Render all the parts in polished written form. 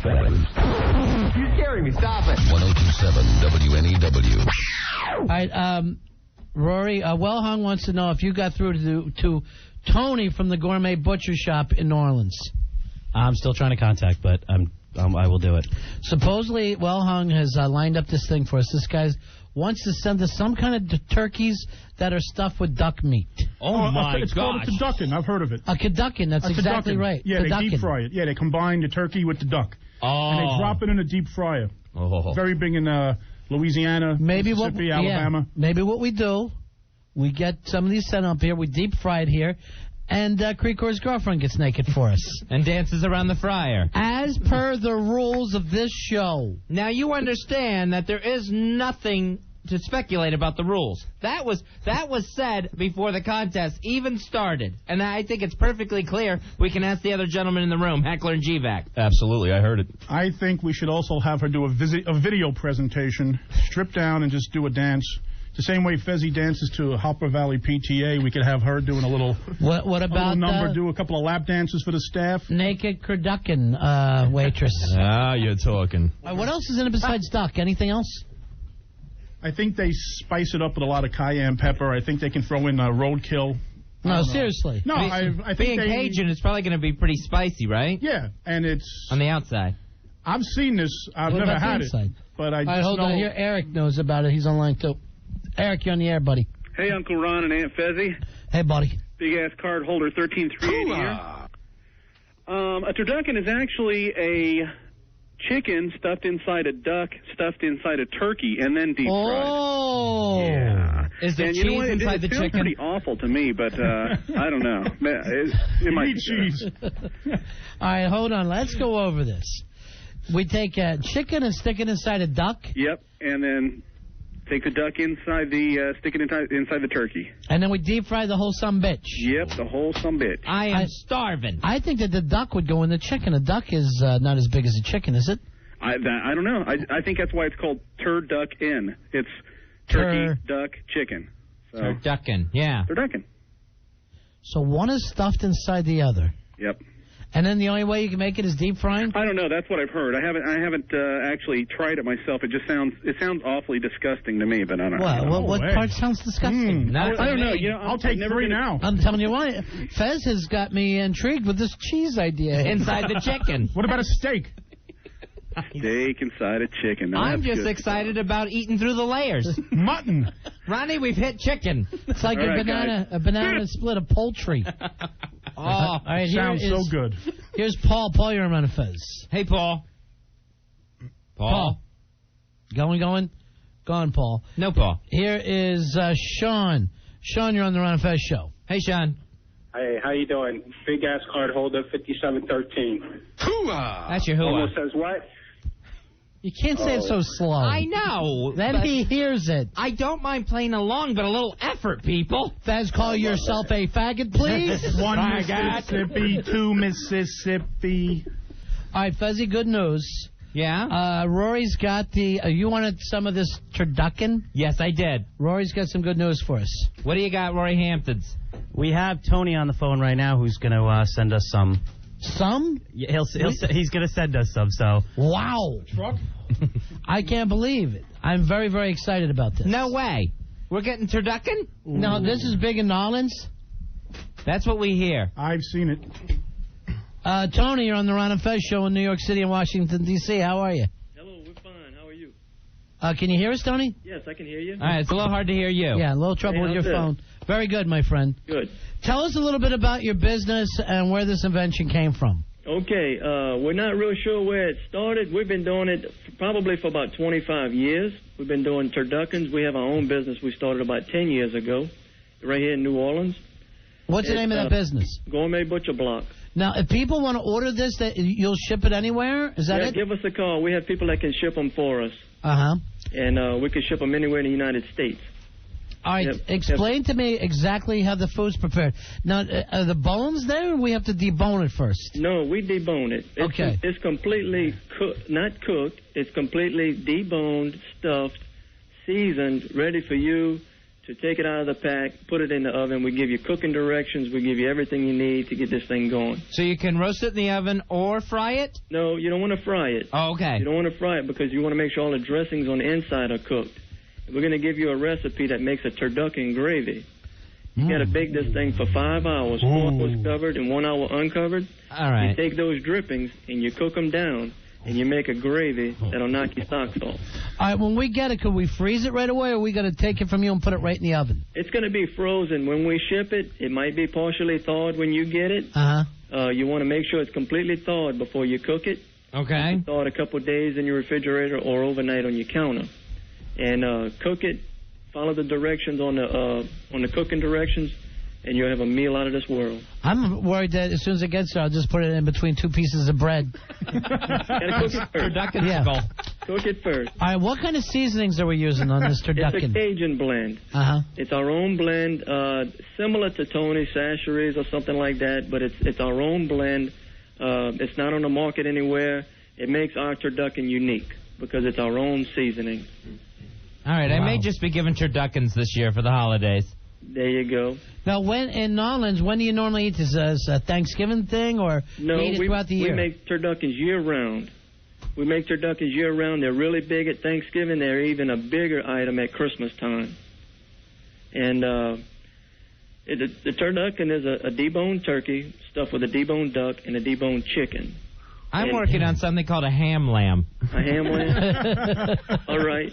Fez. You're scaring me. Stop it. 102.7 WNEW. All right, Rory, Well Hung wants to know if you got through to Tony from the Gourmet Butcher Shop in New Orleans. I'm still trying to contact, but I will do it. Supposedly, Well Hung has lined up this thing for us. This guy wants to send us some kind of turkeys that are stuffed with duck meat. Oh, my God. It's called a turducken. I've heard of it. A turducken. That's exactly right. Yeah, turducken. they deep fry it. Yeah, they combine the turkey with the duck. Oh. And they drop it in a deep fryer. Oh. Very big in Louisiana, Mississippi, Alabama. Maybe what we do, we get some of these sent up here, we deep fry it here, and Creekor's girlfriend gets naked for us. And dances around the fryer. As per the rules of this show. Now, you understand that there is nothing to speculate about the rules. That was said before the contest even started. And I think it's perfectly clear. We can ask the other gentlemen in the room, Heckler and GVAC. Absolutely, I heard it. I think we should also have her do a video presentation, strip down and just do a dance. The same way Fezzy dances to Hopper Valley PTA, we could have her doing a little what about number, do a couple of lap dances for the staff. Naked turducken waitress. Ah, you're talking. What else is in it besides duck? Anything else? I think they spice it up with a lot of cayenne pepper. I think they can throw in roadkill. No, seriously. No, I think being Cajun, it's probably going to be pretty spicy, right? Yeah, and it's on the outside. I've seen this. I've never had it, but I just hold know. on here. Eric knows about it. He's online too. Eric, you're on the air, buddy. Hey, Uncle Ron and Aunt Fezzy. Hey, buddy. Big ass card holder 13380 here. A turducken is actually a chicken stuffed inside a duck, stuffed inside a turkey, and then deep fried. Oh, yeah. Is there cheese inside the chicken? It sounds pretty awful to me, but I don't know. It might be cheese. All right, hold on. Let's go over this. We take a chicken and stick it inside a duck. Yep, and then take the duck inside stick it inside the turkey. And then we deep fry the whole sumbitch. Yep, the whole sumbitch. I am starving. I think that the duck would go in the chicken. A duck is not as big as a chicken, is it? I don't know. I think that's why it's called Turducken. It's turkey, duck, chicken. So, Turducken, yeah. Turducken. So one is stuffed inside the other. Yep. And then the only way you can make it is deep frying? I don't know. That's what I've heard. I haven't actually tried it myself. It just sounds awfully disgusting to me, but I don't know. What part sounds disgusting? I don't know. You know, I'll take three now. I'm telling you why. Fez has got me intrigued with this cheese idea. Inside the chicken. What about a steak? Steak inside a chicken. Now, I'm just good. excited about eating through the layers. Mutton. Ronnie, we've hit chicken. It's like a banana split of poultry. Oh, all right, sounds so good. Here's Paul. Paul, you're on Fez. Hey, Paul. Paul. Going? Go on, Paul. No, Paul. Here is Sean. Sean, you're on the Ron and Fez show. Hey, Sean. Hey, how you doing? Big ass card holder 5713. Hooah! That's your hooah. Almost says what? You can't say it so slow. I know. Then he hears it. I don't mind playing along, but a little effort, people. Fez, call yourself a faggot, please. One Mississippi, two Mississippi. All right, Fezzy, good news. Yeah? Rory's got the... you wanted some of this turducken? Yes, I did. Rory's got some good news for us. What do you got, Rory Hamptons? We have Tony on the phone right now who's going to send us some. Some? Yeah, he's going to send us some, so. Wow. Truck? I can't believe it. I'm very, very excited about this. No way. We're getting turducken? No, this is big in New Orleans. That's what we hear. I've seen it. Tony, you're on the Ron and Fez show in New York City and Washington, D.C. How are you? Hello, we're fine. How are you? Can you hear us, Tony? Yes, I can hear you. All right, it's a little hard to hear you. Yeah, a little trouble with your phone. Very good, my friend. Good. Tell us a little bit about your business and where this invention came from. Okay, we're not real sure where it started. We've been doing it probably for about 25 years. We've been doing turduckens. We have our own business we started about 10 years ago right here in New Orleans. What's the name of that business? Gourmet Butcher Block. Now, if people want to order this, you'll ship it anywhere? Is that it? Give us a call. We have people that can ship them for us. Uh-huh. And we can ship them anywhere in the United States. All right, explain to me exactly how the food's prepared. Now, are the bones there, or we have to debone it first? No, we debone it. Okay. It's completely not cooked. It's completely deboned, stuffed, seasoned, ready for you to take it out of the pack, put it in the oven. We give you cooking directions. We give you everything you need to get this thing going. So you can roast it in the oven or fry it? No, you don't want to fry it. Oh, okay. You don't want to fry it because you want to make sure all the dressings on the inside are cooked. We're going to give you a recipe that makes a turducken gravy. You got to bake this thing for 5 hours, 4 hours covered and 1 hour uncovered. All right. You take those drippings and you cook them down, and you make a gravy that'll knock your socks off. All right, when we get it, could we freeze it right away, or are we going to take it from you and put it right in the oven? It's going to be frozen. When we ship it, it might be partially thawed when you get it. You want to make sure it's completely thawed before you cook it. Okay. Thaw it a couple of days in your refrigerator or overnight on your counter. And cook it. Follow the directions on the cooking directions, and you'll have a meal out of this world. I'm worried that as soon as it gets there, I'll just put it in between 2 pieces of bread. Gotta cook it first. Turducken skull. Cook it first. All right, what kind of seasonings are we using on this turducken? It's a Cajun blend. It's our own blend, similar to Tony Chachere's or something like that, but it's our own blend. It's not on the market anywhere. It makes our turducken unique because it's our own seasoning. All right, I may just be giving turduckens this year for the holidays. There you go. Now, when in Nolans, when do you normally eat this? Is a Thanksgiving thing, or no? you eat it throughout the year? We make turduckens year-round. We make turduckens year-round. They're really big at Thanksgiving. They're even a bigger item at Christmas time. And the turducken is a deboned turkey stuffed with a deboned duck and a deboned chicken. I'm working on something called a ham lamb. A ham lamb? All right.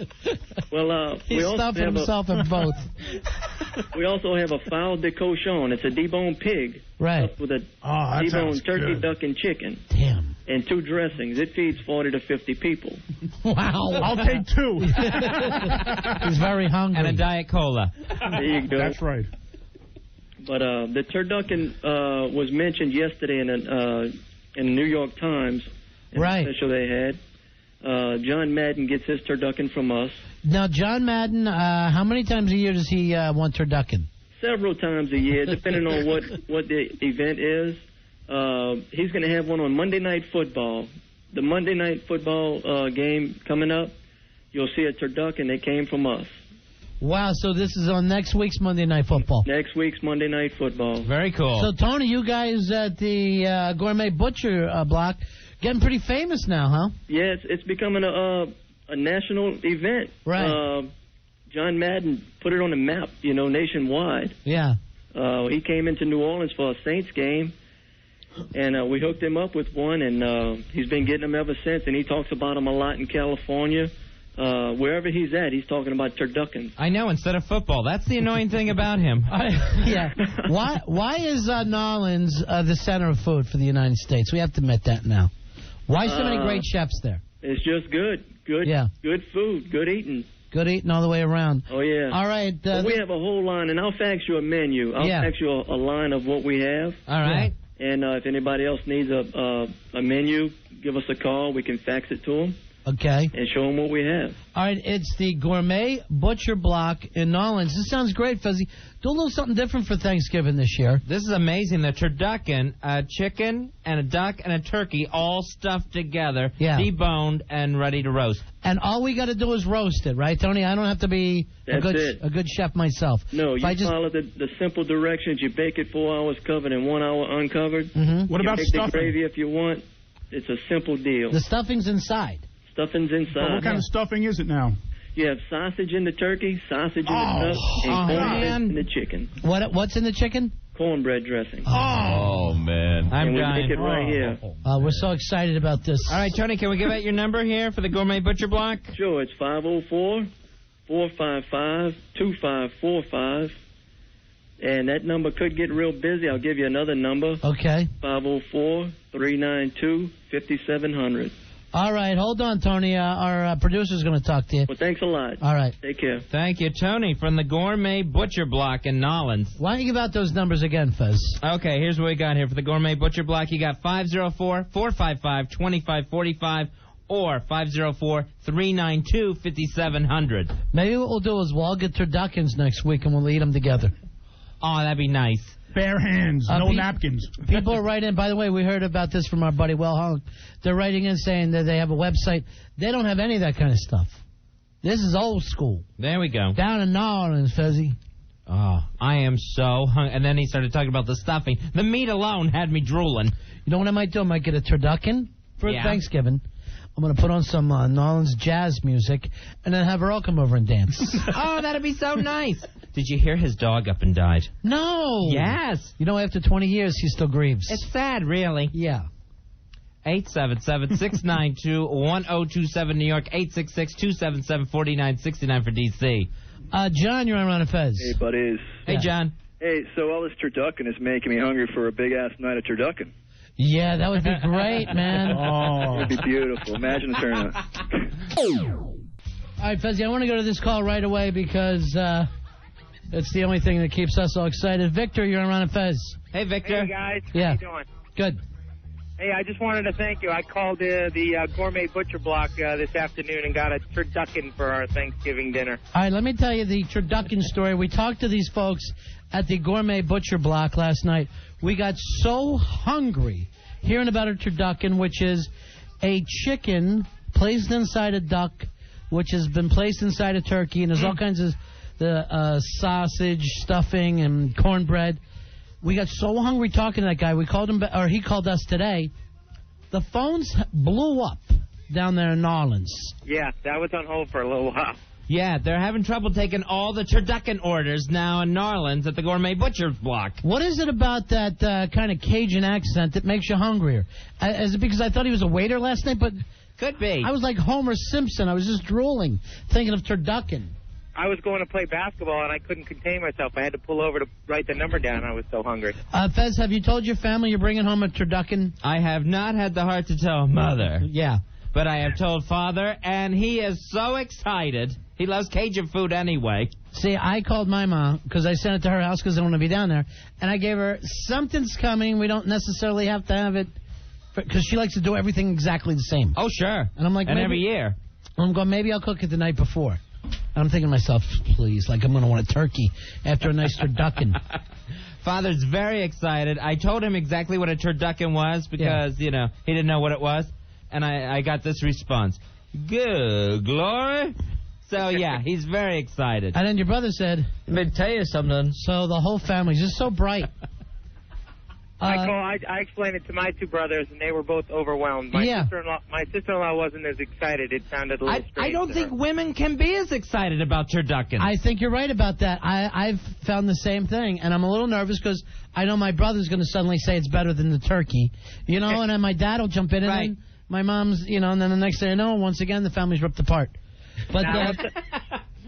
Well, He stuffed himself in both. We also have a fowl de cochon. It's a deboned pig. Right. With a deboned turkey, good. duck, and chicken. Damn. And 2 dressings. It feeds 40 to 50 people. Wow. I'll take 2. He's very hungry. And a Diet Cola. There you go. That's right. But the turducken was mentioned yesterday in the New York Times. Right. The special they had. John Madden gets his turducken from us. Now, John Madden, how many times a year does he want turducken? Several times a year, depending on what the event is. He's going to have one on Monday Night Football. The Monday Night Football game coming up, you'll see a turducken that came from us. Wow, so this is on next week's Monday Night Football. Next week's Monday Night Football. Very cool. So, Tony, you guys at the Gourmet Butcher block getting pretty famous now, huh? Yeah, it's becoming a national event. Right. John Madden put it on the map, nationwide. Yeah. He came into New Orleans for a Saints game, and we hooked him up with one, and he's been getting them ever since, and he talks about them a lot in California. Wherever he's at, he's talking about turduckens. I know, instead of football. That's the annoying thing about him. Yeah. Why is Nolans the center of food for the United States? We have to admit that now. Why so many great chefs there? It's just good. Good food. Good eating. Good eating all the way around. Oh, yeah. All right. We have a whole line, and I'll fax you a menu. I'll fax you a line of what we have. All right. Yeah. And if anybody else needs a menu, give us a call. We can fax it to them. Okay. And show them what we have. All right, it's the Gourmet Butcher Block in Nolans. This sounds great, Fuzzy. Do a little something different for Thanksgiving this year. This is amazing. The turducken, a chicken, and a duck, and a turkey all stuffed together, deboned, and ready to roast. And all we got to do is roast it, right, Tony? I don't have to be a good chef myself. No, you follow the simple directions. You bake it 4 hours covered and 1 hour uncovered. Mm-hmm. What about stuffing? The gravy if you want. It's a simple deal. The stuffing's inside. Stuffing's inside. But what kind of stuffing is it now? You have sausage in the turkey, sausage in the duck, and cornbread in the chicken. What's in the chicken? Cornbread dressing. Oh man. I'm we dying. make it right here. We're so excited about this. All right, Tony, can we give out your number here for the Gourmet Butcher Block? Sure, it's 504-455-2545. And that number could get real busy. I'll give you another number. Okay. 504-392-5700. All right, hold on, Tony. Our producer's going to talk to you. Well, thanks a lot. All right. Take care. Thank you, Tony, from the Gourmet Butcher Block in Nolans. Why don't you give out those numbers again, Fez? Okay, here's what we got here for the Gourmet Butcher Block. You got 504-455-2545 or 504-392-5700. Maybe what we'll do is we'll all get turduckens next week and we'll eat them together. Oh, that'd be nice. Bare hands, no napkins. People are writing in. By the way, we heard about this from our buddy Well Hung. They're writing in saying that they have a website. They don't have any of that kind of stuff. This is old school. There we go. Down in New Orleans, Fezzy. Oh, I am so hungry. And then he started talking about the stuffing. The meat alone had me drooling. You know what I might do? I might get a turducken for Thanksgiving. I'm going to put on some New Orleans jazz music and then have her all come over and dance. Oh, that'd be so nice. Did you hear his dog up and died? No. Yes. You know, after 20 years, he still grieves. It's sad, really. Yeah. 877-692-1027 New York, 866-277-4969 for D.C. John, you're on Ron and Fez. Hey, buddies. Hey, John. Hey, so all this turducken is making me hungry for a big-ass night of turducken. Yeah, that would be great, man. Oh. It would be beautiful. Imagine the turnout. All right, Fezzy, I want to go to this call right away because it's the only thing that keeps us all excited. Victor, you're on Ron and Fez. Hey, Victor. Hey, guys. Yeah. How you doing? Good. Hey, I just wanted to thank you. I called the Gourmet Butcher Block this afternoon and got a turducken for our Thanksgiving dinner. All right, let me tell you the turducken story. We talked to these folks at the Gourmet Butcher Block last night. We got so hungry hearing about a turducken, which is a chicken placed inside a duck, which has been placed inside a turkey, and there's all kinds of sausage, stuffing, and cornbread. We got so hungry talking to that guy. We called him, or he called us today. The phones blew up down there in New Orleans. Yeah, that was on hold for a little while. Yeah, they're having trouble taking all the turducken orders now in New Orleans at the Gourmet Butcher Block. What is it about that kind of Cajun accent that makes you hungrier? Is it because I thought he was a waiter last night? But could be. I was like Homer Simpson. I was just drooling, thinking of turducken. I was going to play basketball, and I couldn't contain myself. I had to pull over to write the number down. I was so hungry. Fez, have you told your family you're bringing home a turducken? I have not had the heart to tell Mother. Yeah. But I have told Father, and he is so excited. He loves Cajun food anyway. See, I called my mom because I sent it to her house because I want to be down there. And I gave her, something's coming. We don't necessarily have to have it. Because she likes to do everything exactly the same. Oh, sure. And I'm like, and every year. I'm going, maybe I'll cook it the night before. And I'm thinking to myself, please, like I'm going to want a turkey after a nice turducken. Father's very excited. I told him exactly what a turducken was because, you know, he didn't know what it was. And I got this response. Good glory. So, yeah, he's very excited. And then your brother said, let me tell you something. So the whole family's just so bright. I explained it to my two brothers, and they were both overwhelmed. My sister-in-law wasn't as excited. It sounded a little strange. I don't think women can be as excited about turducken. I think you're right about that. I've found the same thing, and I'm a little nervous because I know my brother's going to suddenly say it's better than the turkey, you know, and then my dad will jump in, and then my mom's, you know, and then the next thing I know, once again, the family's ripped apart. But I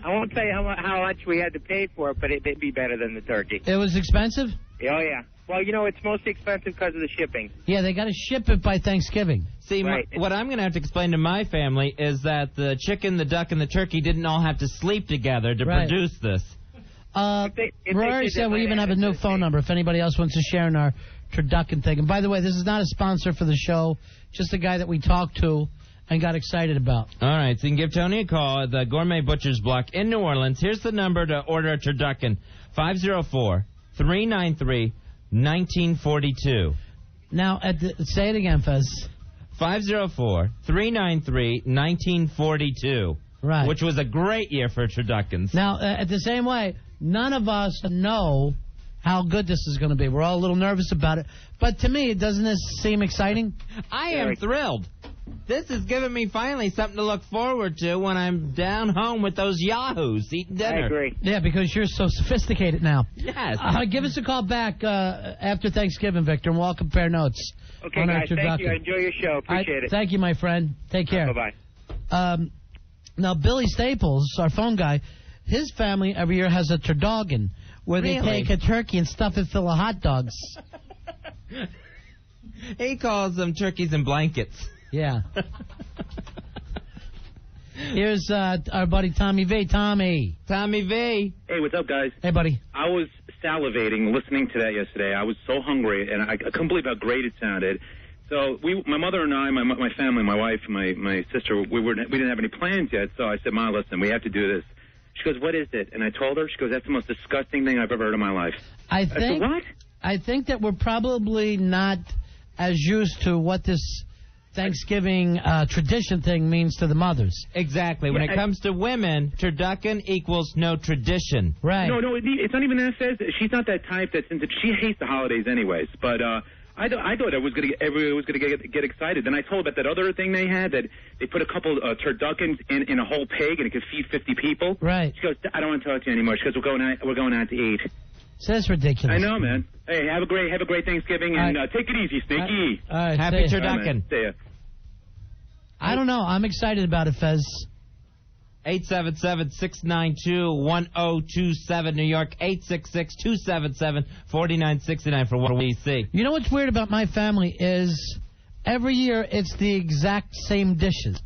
won't say how much we had to pay for it, but it'd be better than the turkey. It was expensive? Oh, yeah. Well, you know, it's mostly expensive because of the shipping. Yeah, they got to ship it by Thanksgiving. See, what I'm going to have to explain to my family is that the chicken, the duck, and the turkey didn't all have to sleep together to produce this. Rory said we even have a new phone number if anybody else wants to share in our turducken thing. And by the way, this is not a sponsor for the show, just a guy that we talked to and got excited about. All right, so you can give Tony a call at the Gourmet Butcher's Block in New Orleans. Here's the number to order a turducken, 504-393-1942. Now, say it again, Fez. 504-393-1942. Right. Which was a great year for turduckens. Now, at the same way, none of us know how good this is going to be. We're all a little nervous about it. But to me, doesn't this seem exciting? I am thrilled. This is giving me finally something to look forward to when I'm down home with those yahoos eating dinner. I agree. Yeah, because you're so sophisticated now. Yes. Give us a call back after Thanksgiving, Victor, and we'll compare notes. Okay, guys, thank you. Enjoy your show. Appreciate it. Thank you, my friend. Take care. Bye-bye. Now, Billy Staples, our phone guy, his family every year has a turducken where they take a turkey and stuff it full of hot dogs. He calls them turkeys and blankets. Yeah. Here's our buddy Tommy V. Tommy V. Hey, what's up, guys? Hey, buddy. I was salivating listening to that yesterday. I was so hungry, and I couldn't believe how great it sounded. So my mother and I, my family, my wife, my sister, we didn't have any plans yet. So I said, Ma, listen, we have to do this. She goes, what is it? And I told her. She goes, that's the most disgusting thing I've ever heard in my life. I think what? I think that we're probably not as used to what this Thanksgiving tradition thing means to the mothers. Exactly. When it comes to women, turducken equals no tradition. Right. No, it's not even that. Says she's not that type that's into. She hates the holidays anyways. But I thought everyone was gonna get excited. Then I told about that other thing they had, that they put a couple turduckens in a whole pig and it could feed 50 people. Right. She goes, I don't want to talk to you anymore. She goes, we're going out to eat. So that's ridiculous. I know, man. Hey, have a great Thanksgiving and take it easy, Snakey. All right, Happy turducken. See ya. I don't know. I'm excited about it, Fez. 877-692-1027, New York, 866-277-4969 for what we see. You know what's weird about my family is every year it's the exact same dishes.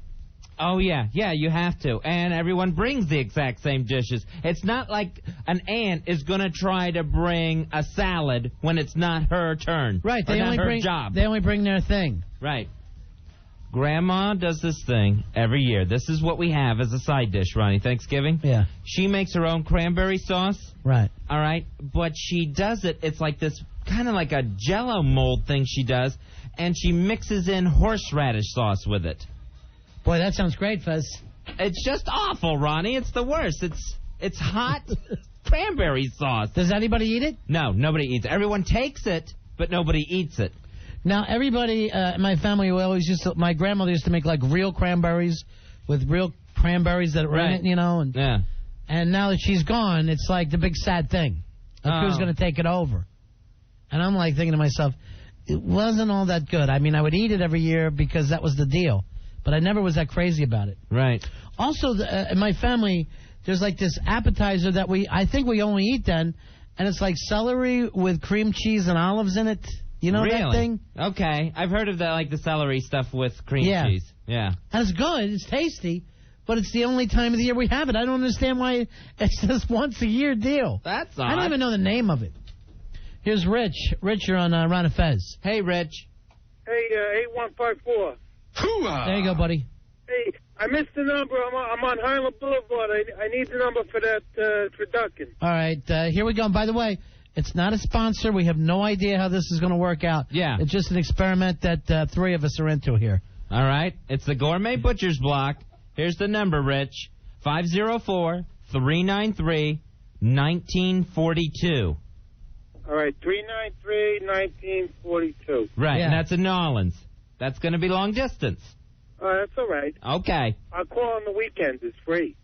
Oh, yeah, you have to. And everyone brings the exact same dishes. It's not like an aunt is going to try to bring a salad when it's not her turn. Right, they only bring job. They only bring their thing. Right. Grandma does this thing every year. This is what we have as a side dish, Ronnie, Thanksgiving. Yeah. She makes her own cranberry sauce. Right. All right. But she does it. It's like this kind of like a Jell-O mold thing she does. And she mixes in horseradish sauce with it. Boy, that sounds great, Fez. It's just awful, Ronnie. It's the worst. It's hot cranberry sauce. Does anybody eat it? No, nobody eats it. Everyone takes it, but nobody eats it. Now, everybody in my family, my grandmother used to make like real cranberries with real cranberries that were in it, you know. And, yeah. And now that she's gone, it's like the big sad thing. Like who's going to take it over? And I'm like thinking to myself, it wasn't all that good. I mean, I would eat it every year because that was the deal. But I never was that crazy about it. Right. Also, in my family, there's like this appetizer that I think we only eat then, and it's like celery with cream cheese and olives in it. You know that thing? Okay. I've heard of that, like the celery stuff with cream cheese. Yeah. And it's good. It's tasty. But it's the only time of the year we have it. I don't understand why it's this once-a-year deal. That's odd. I don't even know the name of it. Here's Rich. Rich, you're on Ron and Fez. Hey, Rich. Hey, 8154. There you go, buddy. Hey, I missed the number. I'm on Highland Boulevard. I need the number for that turducken. All right, here we go. And by the way, it's not a sponsor. We have no idea how this is going to work out. Yeah. It's just an experiment that three of us are into here. All right. It's the Gourmet Butcher's Block. Here's the number, Rich. 504-393-1942. All right, 393-1942. Right, and that's in New Orleans. That's going to be long distance. That's all right. Okay. I'll call on the weekends. It's free.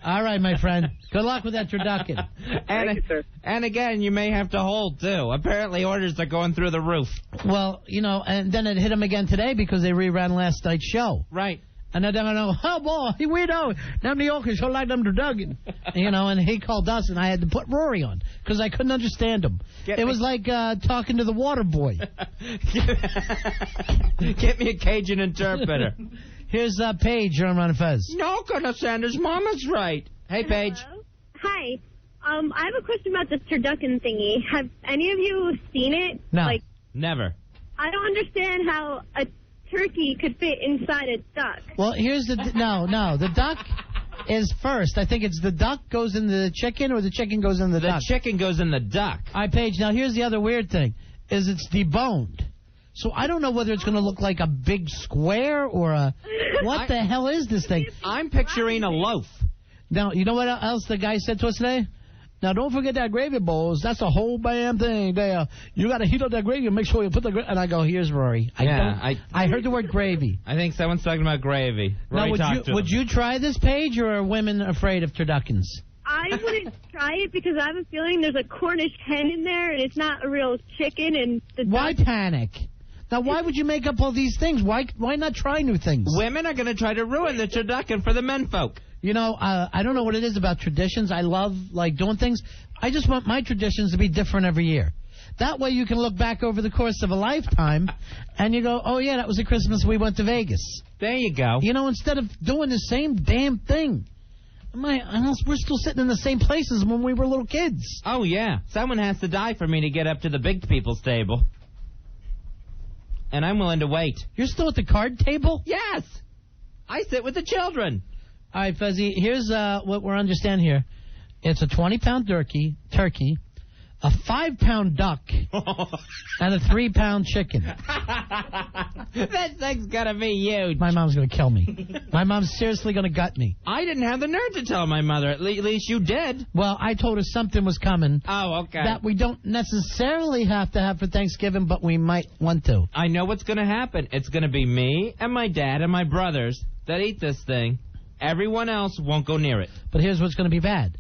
All right, my friend. Good luck with that turducken. Thank you, sir. And again, you may have to hold, too. Apparently, orders are going through the roof. Well, you know, and then it hit them again today because they reran last night's show. Right. And then I know, oh, boy, we know. Them New Yorkers don't like them turducken. You know, and he called us, and I had to put Rory on because I couldn't understand him. It was like talking to the water boy. Get me a Cajun interpreter. Here's Paige. You're on Ron and Fez. No, goodness, Sanders. Mama's right. Hey, Paige. Hello? Hi. I have a question about this turducken thingy. Have any of you seen it? No. Never. I don't understand how a turkey could fit inside a duck. Well, here's the... No. The duck is first. I think it's the duck goes in the chicken or the chicken goes in the duck. The chicken goes in the duck. All right, Paige, now here's the other weird thing, is it's deboned. So I don't know whether it's going to look like a big square or a... What the hell is this thing? I'm picturing a loaf. Now, you know what else the guy said to us today? Now, don't forget that gravy bowls. That's the whole damn thing there. You got to heat up that gravy and make sure you put the gravy. And I go, here's Rory. I heard the word gravy. I think someone's talking about gravy. Rory, now, would you try this, Paige, or are women afraid of turduckens? I wouldn't try it because I have a feeling there's a Cornish hen in there and it's not a real chicken. And why panic? Now, why would you make up all these things? Why not try new things? Women are going to try to ruin the turducken for the menfolk. You know, I don't know what it is about traditions. I love, like, doing things. I just want my traditions to be different every year. That way you can look back over the course of a lifetime and you go, oh, yeah, that was the Christmas we went to Vegas. There you go. You know, instead of doing the same damn thing. We're still sitting in the same places when we were little kids. Oh, yeah. Someone has to die for me to get up to the big people's table. And I'm willing to wait. You're still at the card table? Yes. I sit with the children. All right, Fuzzy, here's what we're understanding here. It's a 20-pound turkey. a 5-pound duck and a 3-pound chicken. That thing's gonna be huge. My mom's gonna kill me. My mom's seriously gonna gut me. I didn't have the nerve to tell my mother. At least you did. Well, I told her something was coming. Oh, okay. That we don't necessarily have to have for Thanksgiving, but we might want to. I know what's gonna happen. It's gonna be me and my dad and my brothers that eat this thing. Everyone else won't go near it. But here's what's gonna be bad.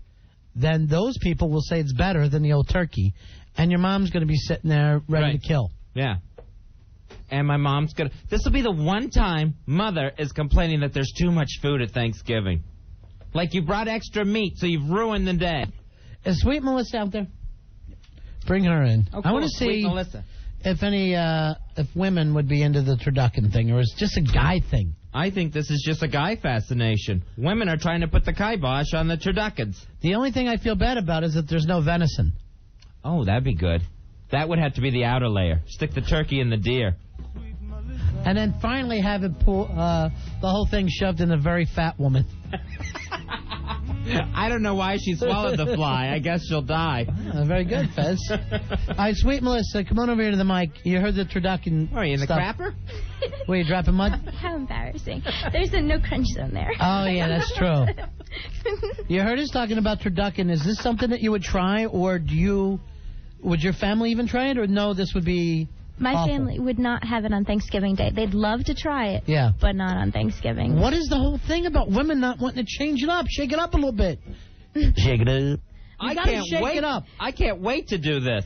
Then those people will say it's better than the old turkey, and your mom's going to be sitting there ready to kill. Yeah. And my mom's going to... This will be the one time Mother is complaining that there's too much food at Thanksgiving. Like you brought extra meat, so you've ruined the day. Is Sweet Melissa out there? Bring her in. Oh, cool. I want to see Melissa. if women would be into the turducken thing, or is it just a guy thing? I think this is just a guy fascination. Women are trying to put the kibosh on the turduckens. The only thing I feel bad about is that there's no venison. Oh, that'd be good. That would have to be the outer layer. Stick the turkey in the deer. And then finally have it the whole thing shoved in a very fat woman. I don't know why she swallowed the fly. I guess she'll die. Very good, Fez. All right, Sweet Melissa, come on over here to the mic. You heard the turducken Are you in the stuff. crapper? Were you dropping mud? How embarrassing. There's no crunch zone there. Oh, yeah, that's true. You heard us talking about turducken. Is this something that you would try, or would your family even try it, or no, this would be My awful? family would not have it on Thanksgiving Day. They'd love to try it, yeah, but not on Thanksgiving. What is the whole thing about women not wanting to change it up? Shake it up a little bit. Shake it up. I can't shake it up. I can't wait to do this.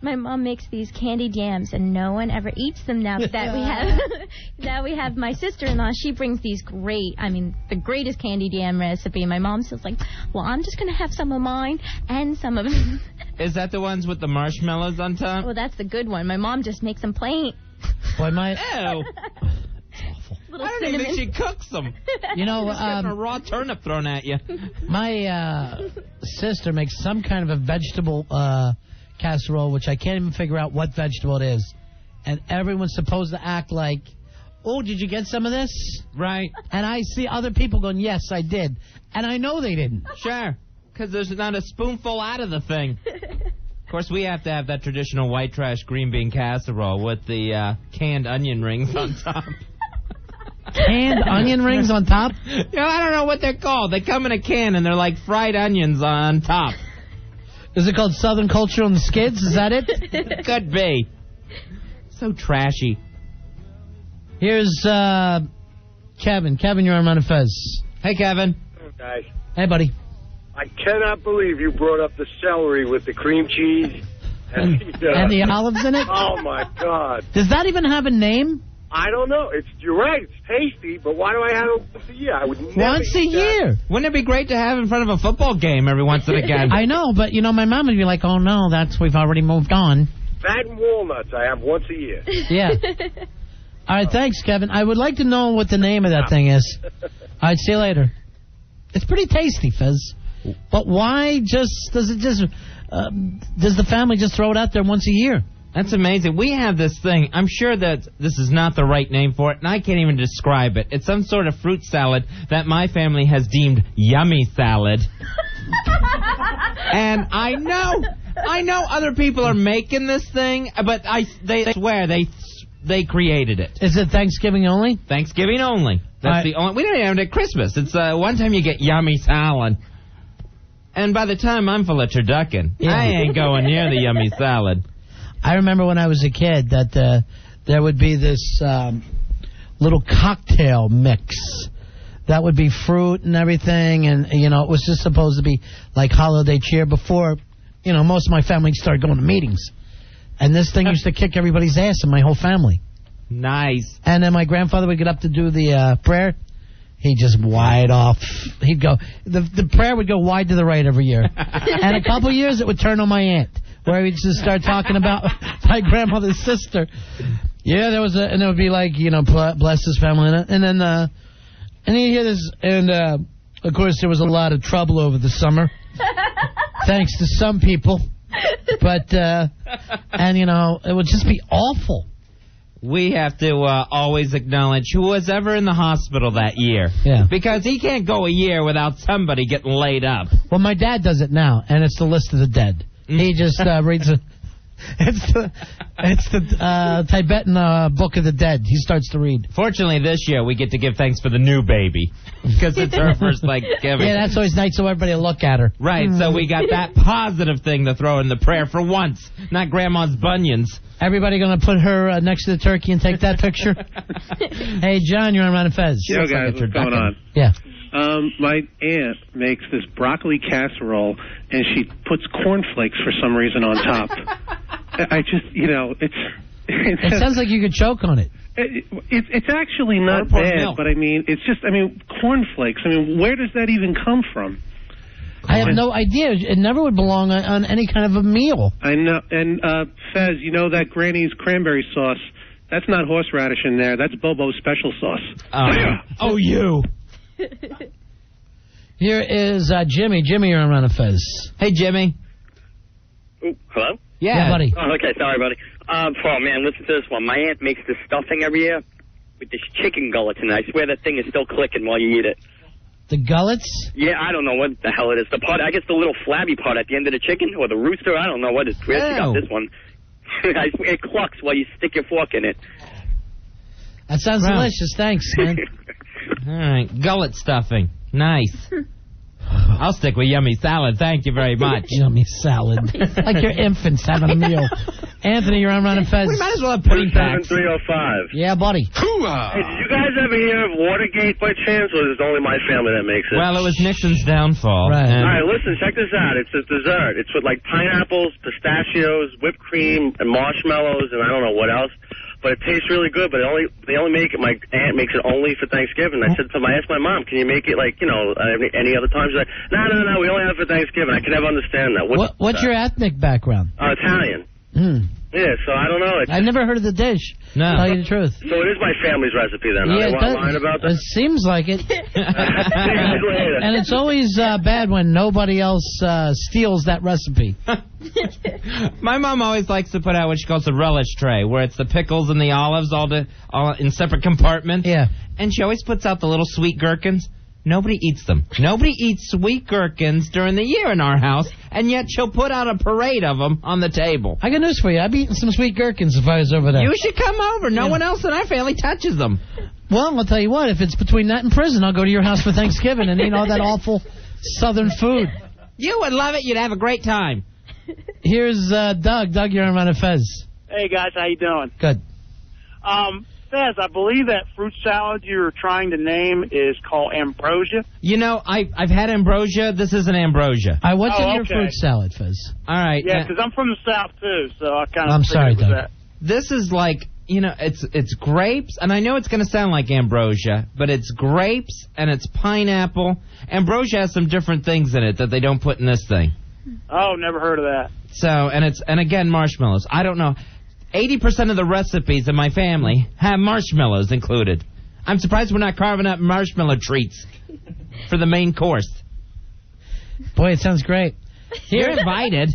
My mom makes these candied yams, and no one ever eats them now that we have my sister-in-law. She brings these the greatest candied yam recipe. My mom's just like, well, I'm just going to have some of mine and some of Is that the ones with the marshmallows on top? Well, that's the good one. My mom just makes them plain. Boy, my... Ew. I don't even think she cooks them. You know, getting a raw turnip thrown at you. My sister makes some kind of a vegetable casserole, which I can't even figure out what vegetable it is. And everyone's supposed to act like, oh, did you get some of this? Right. And I see other people going, yes, I did. And I know they didn't. Sure. Because there's not a spoonful out of the thing. Of course, we have to have that traditional white trash green bean casserole with the canned onion rings on top. Canned onion rings on top? Yeah, I don't know what they're called. They come in a can, and they're like fried onions on top. Is it called Southern Culture on the Skids? Is that it? Could be. So trashy. Here's Kevin. Kevin, you're on Run of Fez. Hey, Kevin. Hello, guys. Hey, buddy. I cannot believe you brought up the celery with the cream cheese and the olives in it. Oh, my God. Does that even have a name? I don't know. You're right. It's tasty, but why do I have it once a year? I would never Once a year. Wouldn't it be great to have in front of a football game every once and again? I know, but, my mom would be like, oh, no, we've already moved on. That and walnuts I have once a year. Yeah. All right, thanks, Kevin. I would like to know what the name of that thing is. All right, see you later. It's pretty tasty, Fez. But why does the family just throw it out there once a year? That's amazing. We have this thing. I'm sure that this is not the right name for it, and I can't even describe it. It's some sort of fruit salad that my family has deemed yummy salad. And I know other people are making this thing, but they swear they created it. Is it Thanksgiving only? Thanksgiving only. That's the only. We don't even have it at Christmas. It's one time you get yummy salad. And by the time I'm full of turducken, I ain't going near the yummy salad. I remember when I was a kid that there would be this little cocktail mix that would be fruit and everything, and it was just supposed to be like holiday cheer before most of my family started going to meetings, and this thing used to kick everybody's ass in my whole family. Nice. And then my grandfather would get up to do the prayer. He'd just wide off. He'd go. The prayer would go wide to the right every year, and a couple years it would turn on my aunt, where we'd just start talking about my grandmother's sister. Yeah, and it would be like, bless his family, and then and you hear this, and of course there was a lot of trouble over the summer, thanks to some people, but and it would just be awful. We have to always acknowledge who was ever in the hospital that year. Yeah. Because he can't go a year without somebody getting laid up. Well, my dad does it now, and it's the list of the dead. He just reads it. It's the Tibetan Book of the Dead. He starts to read. Fortunately, this year we get to give thanks for the new baby because it's her first Thanksgiving. Yeah, that's always nice so everybody will look at her. Right, so we got that positive thing to throw in the prayer for once, not Grandma's bunions. Everybody going to put her next to the turkey and take that picture? Hey, John, you're on Ron and Fez. Yo, guys, what's going on? Yeah. My aunt makes this broccoli casserole, and she puts cornflakes for some reason on top. I just, it sounds like you could choke on it. It's actually not bad, but cornflakes. Where does that even come from? I have no idea. It never would belong on any kind of a meal. I know. And, Fez, you know that Granny's cranberry sauce? That's not horseradish in there. That's Bobo's special sauce. Oh, you. Here is Jimmy. Jimmy, you're on Ron and Fez. Hey, Jimmy. Ooh, hello? Yeah, buddy. Oh, okay, sorry, buddy. Oh, man, listen to this one. My aunt makes this stuffing every year with this chicken gullet, and I swear that thing is still clicking while you eat it. The gullets? Yeah, I don't know what the hell it is. The part, I guess the little flabby part at the end of the chicken, or the rooster, I don't know what it is. Where she got this one. I swear it clucks while you stick your fork in it. That sounds delicious. Thanks, man. All right, gullet stuffing. Nice. I'll stick with yummy salad. Thank you very much. Yummy salad. Like your infants having a meal. Anthony, you're on Ron and Fez. We might as well have pudding packs. 7305. Yeah, buddy. Hey, did you guys ever hear of Watergate by chance, or is it only my family that makes it? Well, it was Nixon's downfall. Right. All right, listen, check this out. It's a dessert. It's with, like, pineapples, pistachios, whipped cream, and marshmallows, and I don't know what else. But it tastes really good, but they only make it, my aunt makes it only for Thanksgiving. I asked my mom, can you make it, like, any other time? She's like, no, we only have it for Thanksgiving. I can never understand that. What's your ethnic background? Italian. Yeah, so I don't know. I've never heard of the dish. No. To tell you the truth. So it is my family's recipe then. Yeah, Are they lying about that? It seems like it. And it's always bad when nobody else steals that recipe. My mom always likes to put out what she calls a relish tray, where it's the pickles and the olives all in separate compartments. Yeah. And she always puts out the little sweet gherkins. Nobody eats them. Nobody eats sweet gherkins during the year in our house, and yet she'll put out a parade of them on the table. I got news for you. I'd be eating some sweet gherkins if I was over there. You should come over. No one else in our family touches them. Well, I'll tell you what. If it's between that and prison, I'll go to your house for Thanksgiving and eat all that awful Southern food. You would love it. You'd have a great time. Here's Doug. Doug, you're on Ron and Fez. Hey, guys. How you doing? Good. Fez, I believe that fruit salad you're trying to name is called ambrosia. You know, I've had ambrosia. This isn't ambrosia. What's in your fruit salad, Fez? All right. Yeah, because I'm from the South, too, so I kind of... I'm sorry, Doug. That. This is like, it's grapes, and I know it's going to sound like ambrosia, but it's grapes and it's pineapple. Ambrosia has some different things in it that they don't put in this thing. Oh, never heard of that. So, and again, marshmallows. I don't know. 80% of the recipes in my family have marshmallows included. I'm surprised we're not carving up marshmallow treats for the main course. Boy, it sounds great. You're invited.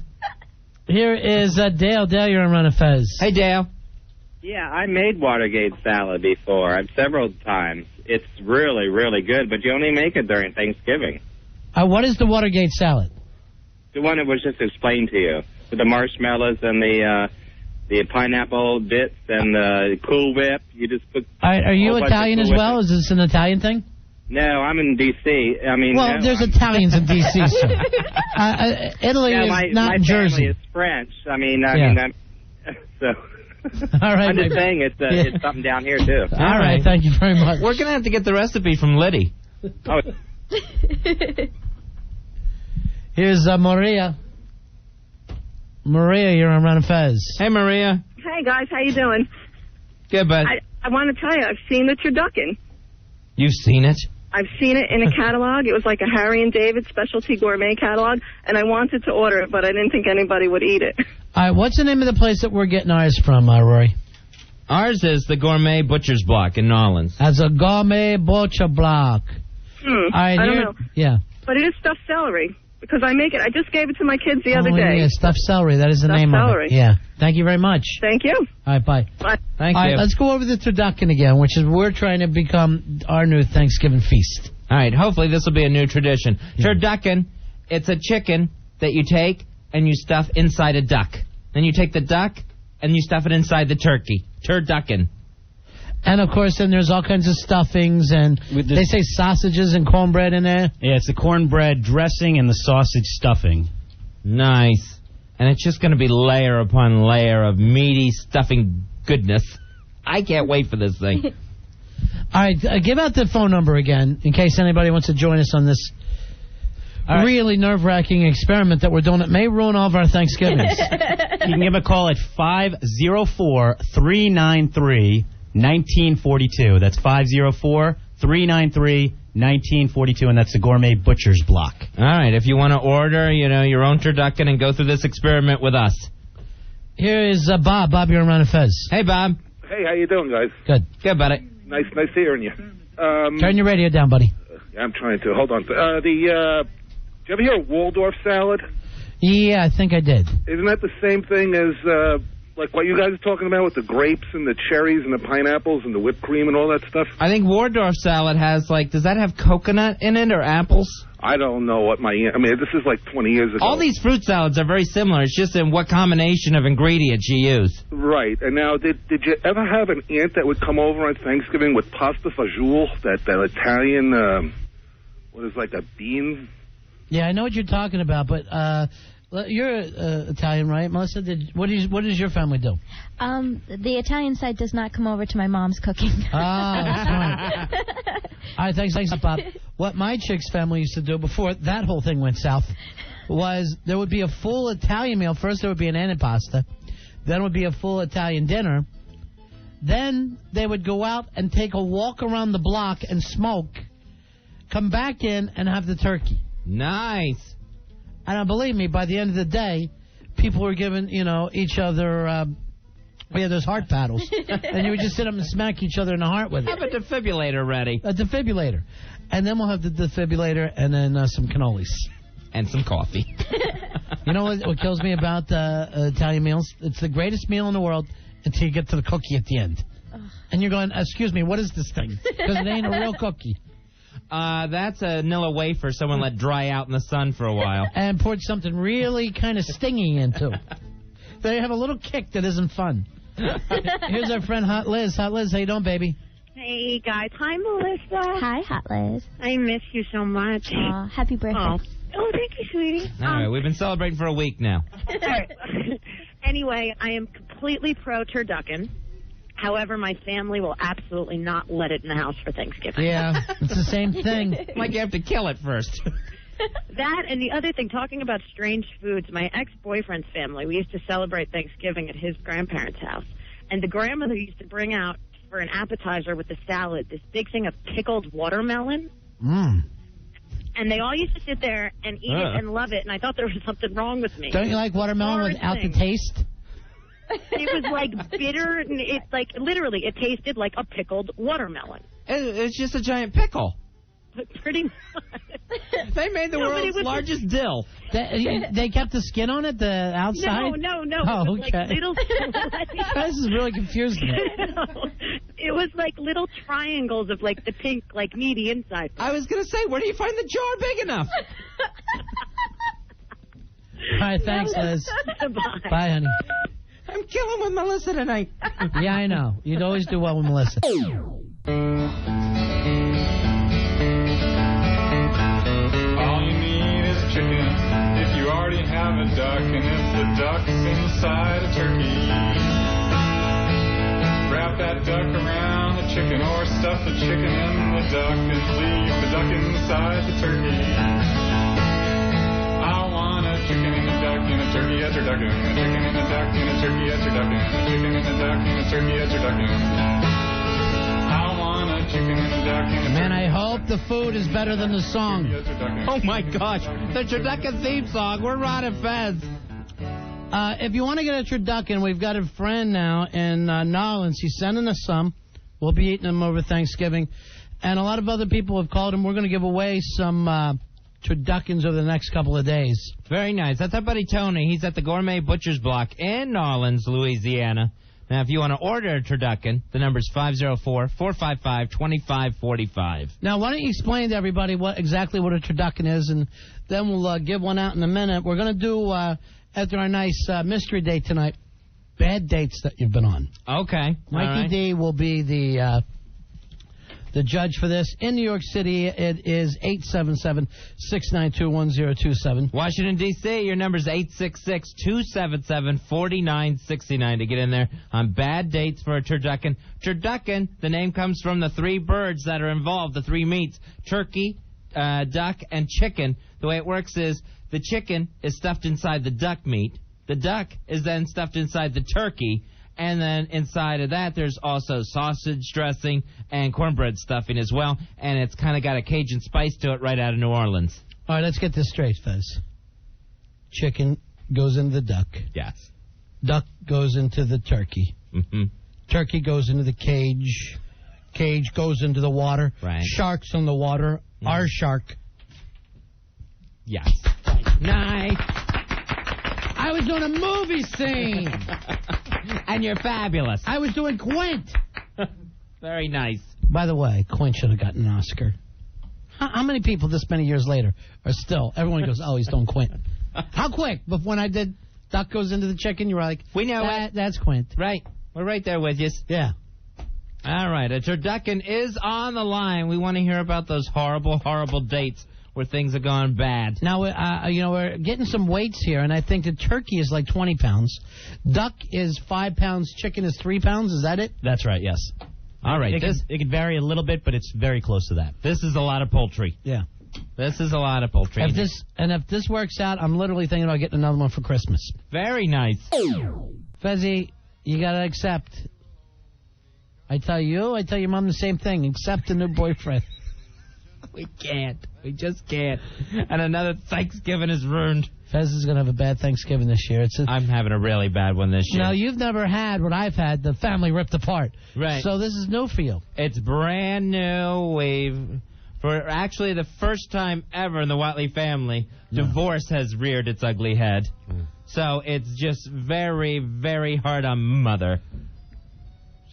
Here is Dale. Dale, you're on Ron and Fez. Hey, Dale. Yeah, I made Watergate salad before, several times. It's really, really good, but you only make it during Thanksgiving. What is the Watergate salad? The one that was just explained to you, with the marshmallows and the pineapple bits and the Cool Whip. You just put. Are you Italian as well? Is this an Italian thing? No, I'm in D.C. Well, there's Italians in D.C. So. Italy is not in Jersey. My family is French. So. All right, I'm just saying it's something down here too. All right, thank you very much. We're gonna have to get the recipe from Liddy. Oh. Here's Maria. Maria, you're on Ron and Fez. Hey, Maria. Hey, guys. How you doing? Good, bud. I want to tell you, I've seen the Turducken. You've seen it? I've seen it in a catalog. It was like a Harry and David specialty gourmet catalog, and I wanted to order it, but I didn't think anybody would eat it. All right, what's the name of the place that we're getting ours from, Rory? Ours is the Gourmet Butcher's Block in Nolens. As a Gourmet Butcher Block. All right, I don't know. Yeah. But it is stuffed celery. Because I make it. I just gave it to my kids the other day. Yeah, stuffed celery. That is the Stuffed name celery. of it. Yeah. Thank you very much. Thank you. All right, bye. Bye. Thank All you. right, let's go over the Turducken again, which is we're trying to become our new Thanksgiving feast. All right, hopefully this will be a new tradition. Yeah. Turducken, it's a chicken that you take and you stuff inside a duck. Then you take the duck and you stuff it inside the turkey. Turducken. And, of course, then there's all kinds of stuffings, and they say sausages and cornbread in there. Yeah, it's the cornbread dressing and the sausage stuffing. Nice. And it's just going to be layer upon layer of meaty stuffing goodness. I can't wait for this thing. All right, give out the phone number again in case anybody wants to join us on this really nerve-wracking experiment that we're doing. It may ruin all of our Thanksgivings. You can give a call at 504-393-1942. That's 504-393-1942, and that's the Gourmet Butcher's Block. All right, if you want to order, your own turducken and go through this experiment with us. Here is Bob. Bob, you're around Fez. Hey, Bob. Hey, how you doing, guys? Good. Good, buddy. Nice hearing you. Turn your radio down, buddy. I'm trying to. Hold on. Did you ever hear of Waldorf salad? Yeah, I think I did. Isn't that the same thing as like what you guys are talking about with the grapes and the cherries and the pineapples and the whipped cream and all that stuff? I think Waldorf salad has, does that have coconut in it or apples? I don't know what this is like 20 years ago. All these fruit salads are very similar. It's just in what combination of ingredients you use. Right. And now, did you ever have an aunt that would come over on Thanksgiving with pasta fagioli, that Italian, what is like a bean? Yeah, I know what you're talking about, but you're Italian, right, Melissa? What does your family do? The Italian side does not come over to my mom's cooking. Right. All right, thanks, Bob. What my chick's family used to do before that whole thing went south was there would be a full Italian meal. First, there would be an antipasta. Then would be a full Italian dinner. Then they would go out and take a walk around the block and smoke, come back in and have the turkey. Nice. And believe me, by the end of the day, people were giving, each other, those heart paddles. And you would just sit up and smack each other in the heart with it. Have a defibrillator ready. A defibrillator. And then we'll have the defibrillator and then some cannolis. And some coffee. You know what kills me about Italian meals? It's the greatest meal in the world until you get to the cookie at the end. And you're going, excuse me, what is this thing? Because it ain't a real cookie. That's a Nilla wafer someone let dry out in the sun for a while. And poured something really kind of stinging into. They have a little kick that isn't fun. Here's our friend Hot Liz. Hot Liz, how you doing, baby? Hey, guys. Hi, Melissa. Hi, Hot Liz. I miss you so much. Happy birthday. Oh, thank you, sweetie. All right, we've been celebrating for a week now. Anyway, I am completely pro-turducken. However, my family will absolutely not let it in the house for Thanksgiving. Yeah, it's the same thing. Like you have to kill it first. That and the other thing, talking about strange foods, my ex-boyfriend's family, we used to celebrate Thanksgiving at his grandparents' house. And the grandmother used to bring out for an appetizer with the salad this big thing of pickled watermelon. And they all used to sit there and eat it and love it, and I thought there was something wrong with me. Don't you like watermelon without the taste? It was like bitter, and it literally it tasted like a pickled watermelon. It's just a giant pickle. Pretty much. They made the world's largest dill. They kept the skin on it, the outside? No. Oh, it was okay. like little. This is really confusing me. It was like little triangles of the pink, meaty inside. I was going to say, where do you find the jar big enough? All right, thanks, Liz. Bye. Bye, honey. I'm killing with Melissa tonight. Yeah, I know. You'd always do well with Melissa. All you need is chicken if you already have a duck, and if the duck's inside a turkey, wrap that duck around the chicken or stuff the chicken in the duck and leave the duck inside the turkey. I want a chicken and a duck and a turkey at Turducken, a chicken and a duck and a turkey at Turducken, a chicken and a duck and a turkey at Turducken. I want a chicken and a duck and a Man, I hope the food is better than the song. Oh, my gosh. The Turducken theme song. We're Ron and Fez. If you want to get a turducken, we've got a friend now in Nolens. He's sending us some. We'll be eating them over Thanksgiving. And a lot of other people have called him. We're going to give away some turduckens over the next couple of days. Very nice. That's our buddy Tony. He's at the Gourmet Butcher's Block in Nolens, Louisiana. Now, if you want to order a turducken, the number's 504-455-2545. Now, why don't you explain to everybody exactly what a turducken is, and then we'll give one out in a minute. We're going to do, after our nice mystery date tonight, bad dates that you've been on. Okay. Mikey D will be the judge for this. In New York City, it is 877-692-1027. Washington, D.C., your number's 866-277-4969 to get in there on bad dates for a turducken. Turducken, the name comes from the three birds that are involved, the three meats, turkey, duck, and chicken. The way it works is the chicken is stuffed inside the duck meat. The duck is then stuffed inside the turkey. And then inside of that, there's also sausage dressing and cornbread stuffing as well. And it's kind of got a Cajun spice to it right out of New Orleans. All right, let's get this straight, Fez. Chicken goes into the duck. Yes. Duck goes into the turkey. Mm-hmm. Turkey goes into the cage. Cage goes into the water. Right. Shark's on the water. Mm. Our shark. Yes. Nice. I was doing a movie scene. And you're fabulous. I was doing Quint. Very nice. By the way, Quint should have gotten an Oscar. How many people this many years later are still... Everyone goes, oh, he's doing Quint. How quick? But when I did Duck Goes Into the Chicken, you were like... We know it. That's Quint. Right. We're right there with you. Yeah. All right. A turducken is on the line. We want to hear about those horrible, horrible dates where things have gone bad. Now, we're getting some weights here, and I think the turkey is like 20 pounds. Duck is 5 pounds. Chicken is 3 pounds. Is that it? That's right, yes. All right. It could vary a little bit, but it's very close to that. This is a lot of poultry. Yeah. This is a lot of poultry. If this works out, I'm literally thinking about getting another one for Christmas. Very nice. Fezzy, you got to accept. I tell your mom the same thing. Accept a new boyfriend. We can't. We just can't. And another Thanksgiving is ruined. Fez is going to have a bad Thanksgiving this year. I'm having a really bad one this year. Now, you've never had what I've had, the family ripped apart. Right. So this is new for you. It's brand new. For actually the first time ever in the Whatley family, divorce has reared its ugly head. So it's just very, very hard on Mother.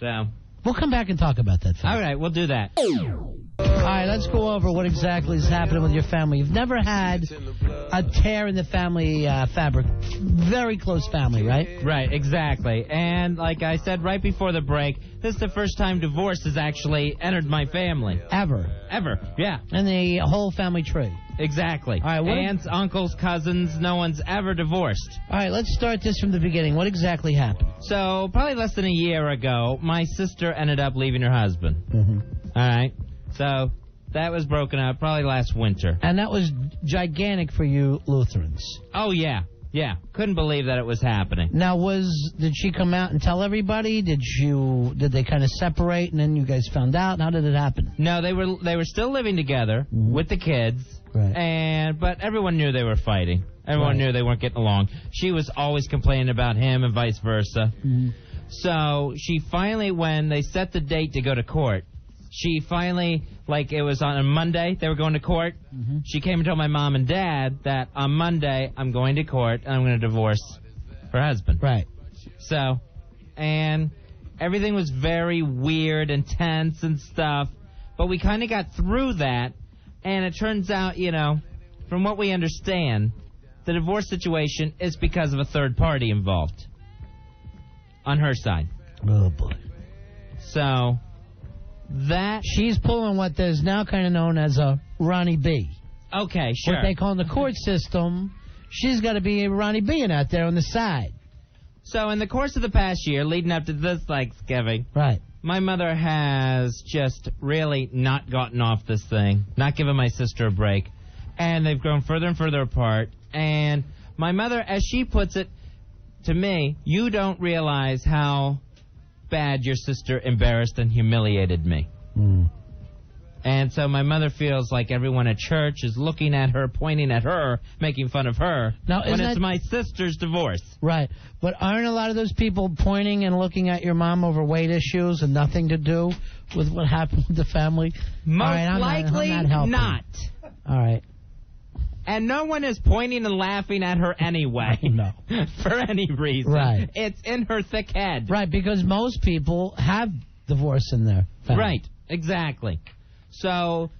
So... We'll come back and talk about that, Fez. All right, we'll do that. All right, let's go over what exactly is happening with your family. You've never had a tear in the family fabric. Very close family, right? Right, exactly. And like I said right before the break, this is the first time divorce has actually entered my family. Ever, yeah. And the whole family tree. Exactly. All right, aunts, uncles, cousins, no one's ever divorced. All right, let's start this from the beginning. What exactly happened? So, probably less than a year ago, my sister ended up leaving her husband. Mm-hmm. All right. So, that was broken up probably last winter. And that was gigantic for you Lutherans. Oh, yeah. Yeah. Couldn't believe that it was happening. Now, did she come out and tell everybody? Did they kind of separate and then you guys found out? How did it happen? No, they were still living together with the kids. Right. But everyone knew they were fighting. Everyone knew they weren't getting along. She was always complaining about him and vice versa. Mm-hmm. So she finally, when they set the date to go to court, she finally, it was on a Monday, they were going to court. Mm-hmm. She came and told my mom and dad that on Monday I'm going to court and I'm going to divorce her husband. Right. So, and everything was very weird and tense and stuff. But we kind of got through that. And it turns out, from what we understand, the divorce situation is because of a third party involved on her side. Oh, boy. So, that... She's pulling what is now kind of known as a Ronnie B. Okay, sure. What they call in the court system, she's got to be a Ronnie B out there on the side. So, in the course of the past year, leading up to this Thanksgiving... Right. My mother has just really not gotten off this thing, not given my sister a break, and they've grown further and further apart. And my mother, as she puts it to me, you don't realize how bad your sister embarrassed and humiliated me. Mm. And so my mother feels like everyone at church is looking at her, pointing at her, making fun of her, when it's my sister's divorce. Right. But aren't a lot of those people pointing and looking at your mom over weight issues and nothing to do with what happened with the family? Most likely not. All right. And no one is pointing and laughing at her anyway. No. For any reason. Right. It's in her thick head. Right, because most people have divorce in their family. Right, exactly. So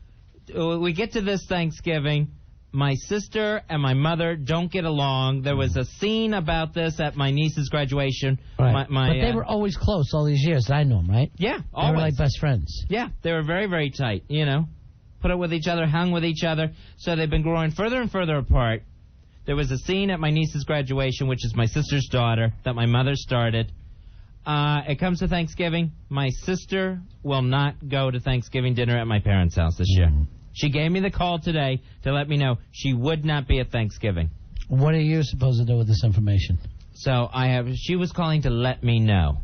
we get to this Thanksgiving. My sister and my mother don't get along. There was a scene about this at my niece's graduation. Right. But they were always close all these years. I know them, right? Yeah, always. They were like best friends. Yeah, they were very, very tight, you know. Put up with each other, hung with each other. So they've been growing further and further apart. There was a scene at my niece's graduation, which is my sister's daughter, that my mother started. It comes to Thanksgiving. My sister will not go to Thanksgiving dinner at my parents' house this year. She gave me the call today to let me know she would not be at Thanksgiving. What are you supposed to do with this information? So she was calling to let me know.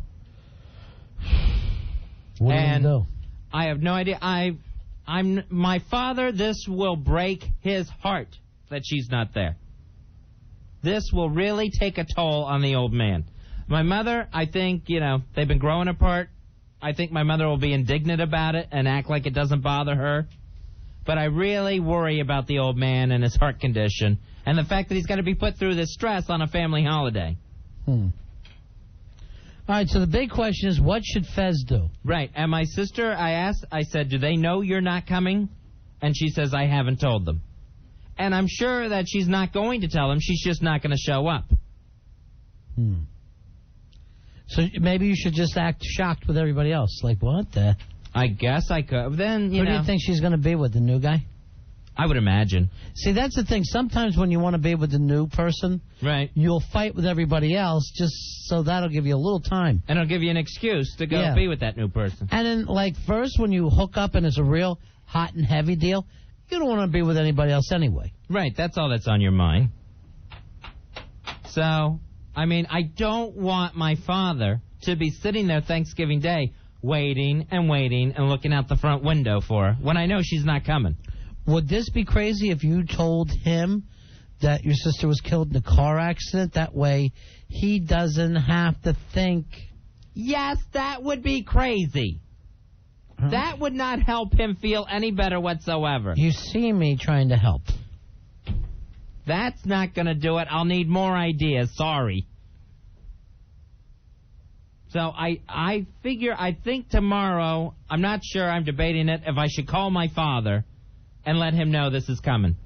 What do you do? I have no idea. I'm my father. This will break his heart that she's not there. This will really take a toll on the old man. My mother, I think, they've been growing apart. I think my mother will be indignant about it and act like it doesn't bother her. But I really worry about the old man and his heart condition and the fact that he's going to be put through this stress on a family holiday. All right, so the big question is, what should Fez do? Right, and my sister, I said, do they know you're not coming? And she says, I haven't told them. And I'm sure that she's not going to tell them. She's just not going to show up. So maybe you should just act shocked with everybody else. Like, what the... I guess I could. Then, Who do you think she's going to be with, the new guy? I would imagine. See, that's the thing. Sometimes when you want to be with the new person, right, you'll fight with everybody else just so that'll give you a little time. And it'll give you an excuse to go be with that new person. And then, like, first when you hook up and it's a real hot and heavy deal, you don't want to be with anybody else anyway. Right, that's all that's on your mind. So, I mean, I don't want my father to be sitting there Thanksgiving Day waiting and looking out the front window for her when I know she's not coming. Would this be crazy if you told him that your sister was killed in a car accident? That way he doesn't have to think. Yes, that would be crazy. That would not help him feel any better whatsoever. You see me trying to help. That's not going to do it. I'll need more ideas. Sorry. So I think tomorrow, I'm not sure, I'm debating it, if I should call my father and let him know this is coming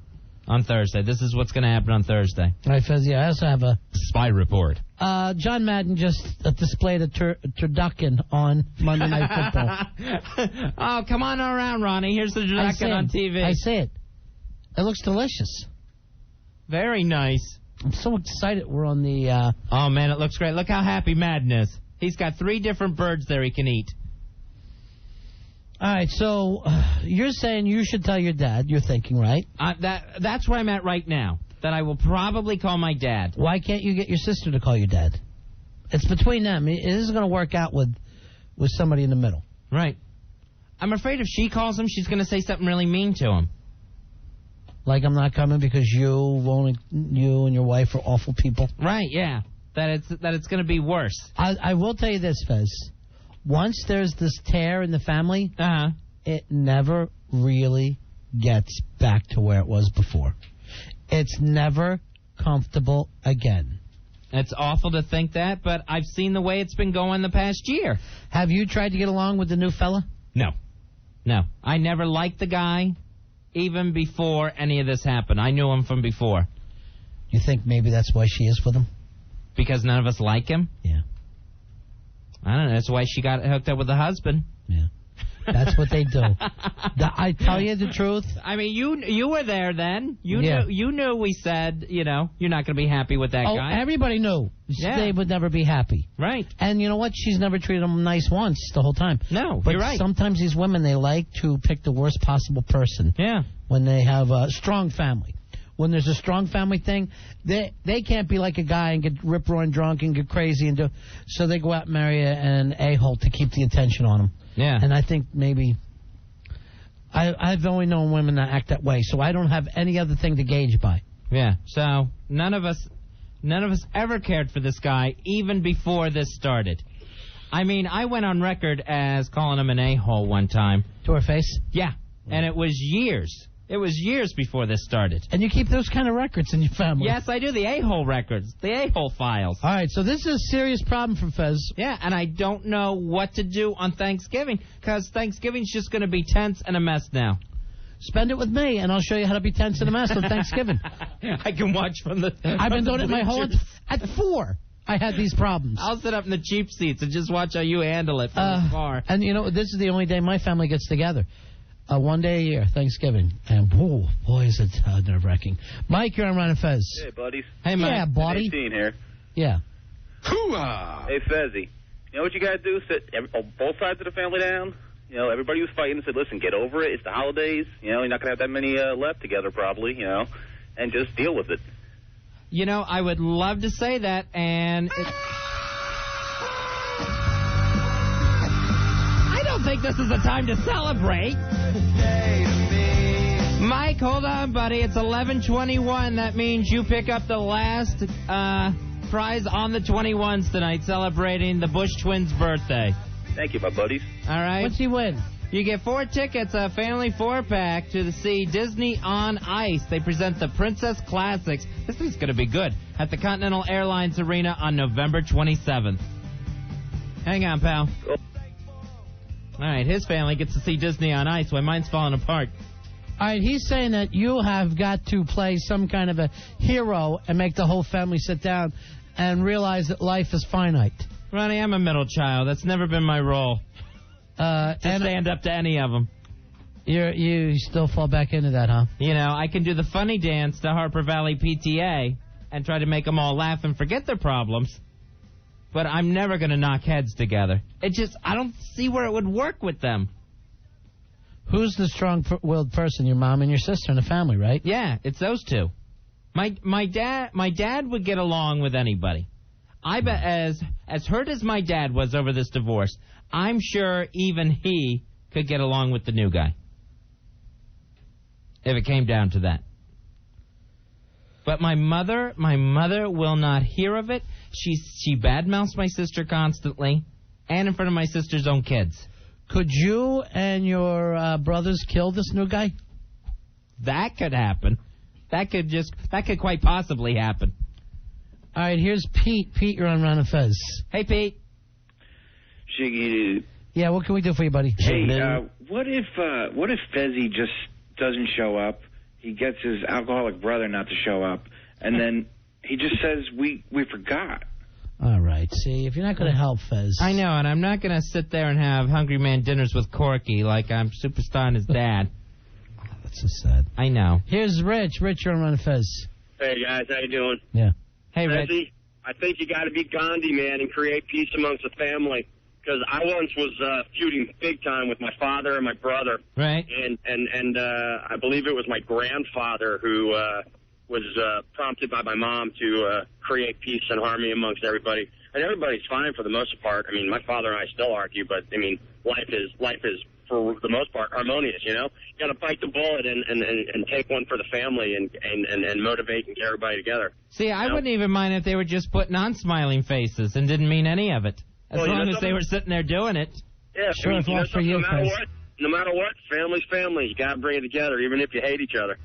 on Thursday. This is what's going to happen on Thursday. All right, Fez, I also have a... spy report. John Madden just displayed a turducken on Monday Night Football. Oh, come on around, Ronnie. Here's the turducken on TV. I see it. It looks delicious. Very nice. I'm so excited we're on the... Oh, man, it looks great. Look how happy Madden is. He's got 3 different birds there he can eat. All right, so you're saying you should tell your dad. You're thinking, right? That's where I'm at right now, that I will probably call my dad. Why can't you get your sister to call your dad? It's between them. It isn't going to work out with somebody in the middle. Right. I'm afraid if she calls him, she's going to say something really mean to him. Like, I'm not coming because you and your wife are awful people. Right, yeah. That it's going to be worse. I will tell you this, Fez. Once there's this tear in the family, it never really gets back to where it was before. It's never comfortable again. It's awful to think that, but I've seen the way it's been going the past year. Have you tried to get along with the new fella? No. I never liked the guy, even before any of this happened. I knew him from before. You think maybe that's why she is with him? Because none of us like him? Yeah. I don't know. That's why she got hooked up with the husband. Yeah. That's what they do. I tell you the truth. I mean, you were there then. You knew we said, you're not going to be happy with that guy. Everybody knew. Yeah. They would never be happy. Right. And you know what? She's never treated him nice once the whole time. No, but you're right. Sometimes these women, they like to pick the worst possible person. Yeah. When they have a strong family. When there's a strong family thing, they can't be like a guy and get rip-roaring drunk and get crazy and do. So they go out and marry an a-hole to keep the attention on them. Yeah. And I think maybe I've only known women that act that way, so I don't have any other thing to gauge by. Yeah. So none of us ever cared for this guy even before this started. I mean, I went on record as calling him an a-hole one time. To her face? Yeah. And it was years It was years before this started. And you keep those kind of records in your family? Yes, I do. The a-hole records. The a-hole files. All right, so this is a serious problem for Fez. Yeah, and I don't know what to do on Thanksgiving, because Thanksgiving's just going to be tense and a mess now. Spend it with me, and I'll show you how to be tense and a mess on Thanksgiving. I can watch from the... I've been doing it my whole... At 4, I had these problems. I'll sit up in the cheap seats and just watch how you handle it from afar. And, you know, this is the only day my family gets together. One day a year, Thanksgiving. And, boy, is it nerve-wracking. Mike, you're on Ron and Fez. Hey, buddies. Hey, Mike. Yeah, buddy. 18 here. Yeah. Hoo-ah! Hey, Fezzy. You know what you got to do? Sit both sides of the family down. You know, everybody was fighting and said, listen, get over it. It's the holidays. You know, you're not going to have that many left together probably, you know, and just deal with it. You know, I would love to say that, and... I don't think this is a time to celebrate. Mike, hold on, buddy. It's 11:21. That means you pick up the last prize on the 21s tonight, celebrating the Bush twins' birthday. Thank you, my buddies. All right. What's he win? You get 4 tickets, a family 4-pack, to see Disney on Ice. They present the Princess Classics. This thing's going to be good. At the Continental Airlines Arena on November 27th. Hang on, pal. All right, his family gets to see Disney on Ice while mine's falling apart. All right, he's saying that you have got to play some kind of a hero and make the whole family sit down and realize that life is finite. Ronnie, I'm a middle child. That's never been my role. To stand up to any of them. You still fall back into that, huh? You know, I can do the funny dance to Harper Valley PTA and try to make them all laugh and forget their problems. But I'm never going to knock heads together. I don't see where it would work with them. Who's the strong-willed person? Your mom and your sister in the family, right? Yeah, it's those two. My dad would get along with anybody. I bet as hurt as my dad was over this divorce, I'm sure even he could get along with the new guy. If it came down to that. But my mother will not hear of it. She badmouths my sister constantly, and in front of my sister's own kids. Could you and your brothers kill this new guy? That could happen. That could quite possibly happen. All right, here's Pete. Pete, you're on Ron and Fez. Hey, Pete. Shiggy. Yeah, what can we do for you, buddy? Hey, what if Fezzy just doesn't show up? He gets his alcoholic brother not to show up, and then he just says we forgot. All right, see, if you're not going to help Fez. I know, and I'm not going to sit there and have Hungry Man dinners with Corky like I'm Superstar and his dad. Oh, that's so sad. I know. Here's Rich. Rich, you're on Ron and Fez. Hey, guys, how you doing? Yeah. Hey, Rich. Fezzy, I think you got to be Gandhi, man, and create peace amongst the family. Because I once was feuding big time with my father and my brother. Right. And I believe it was my grandfather who was prompted by my mom to create peace and harmony amongst everybody. And everybody's fine for the most part. I mean, my father and I still argue, but, I mean, life is for the most part, harmonious, you know? You got to bite the bullet and take one for the family and motivate and get everybody together. See, I wouldn't even mind if they were just putting on smiling faces and didn't mean any of it. As long as they were sitting there doing it. Yeah, sure, it's all for you, no matter what, family's family. You got to bring it together, even if you hate each other.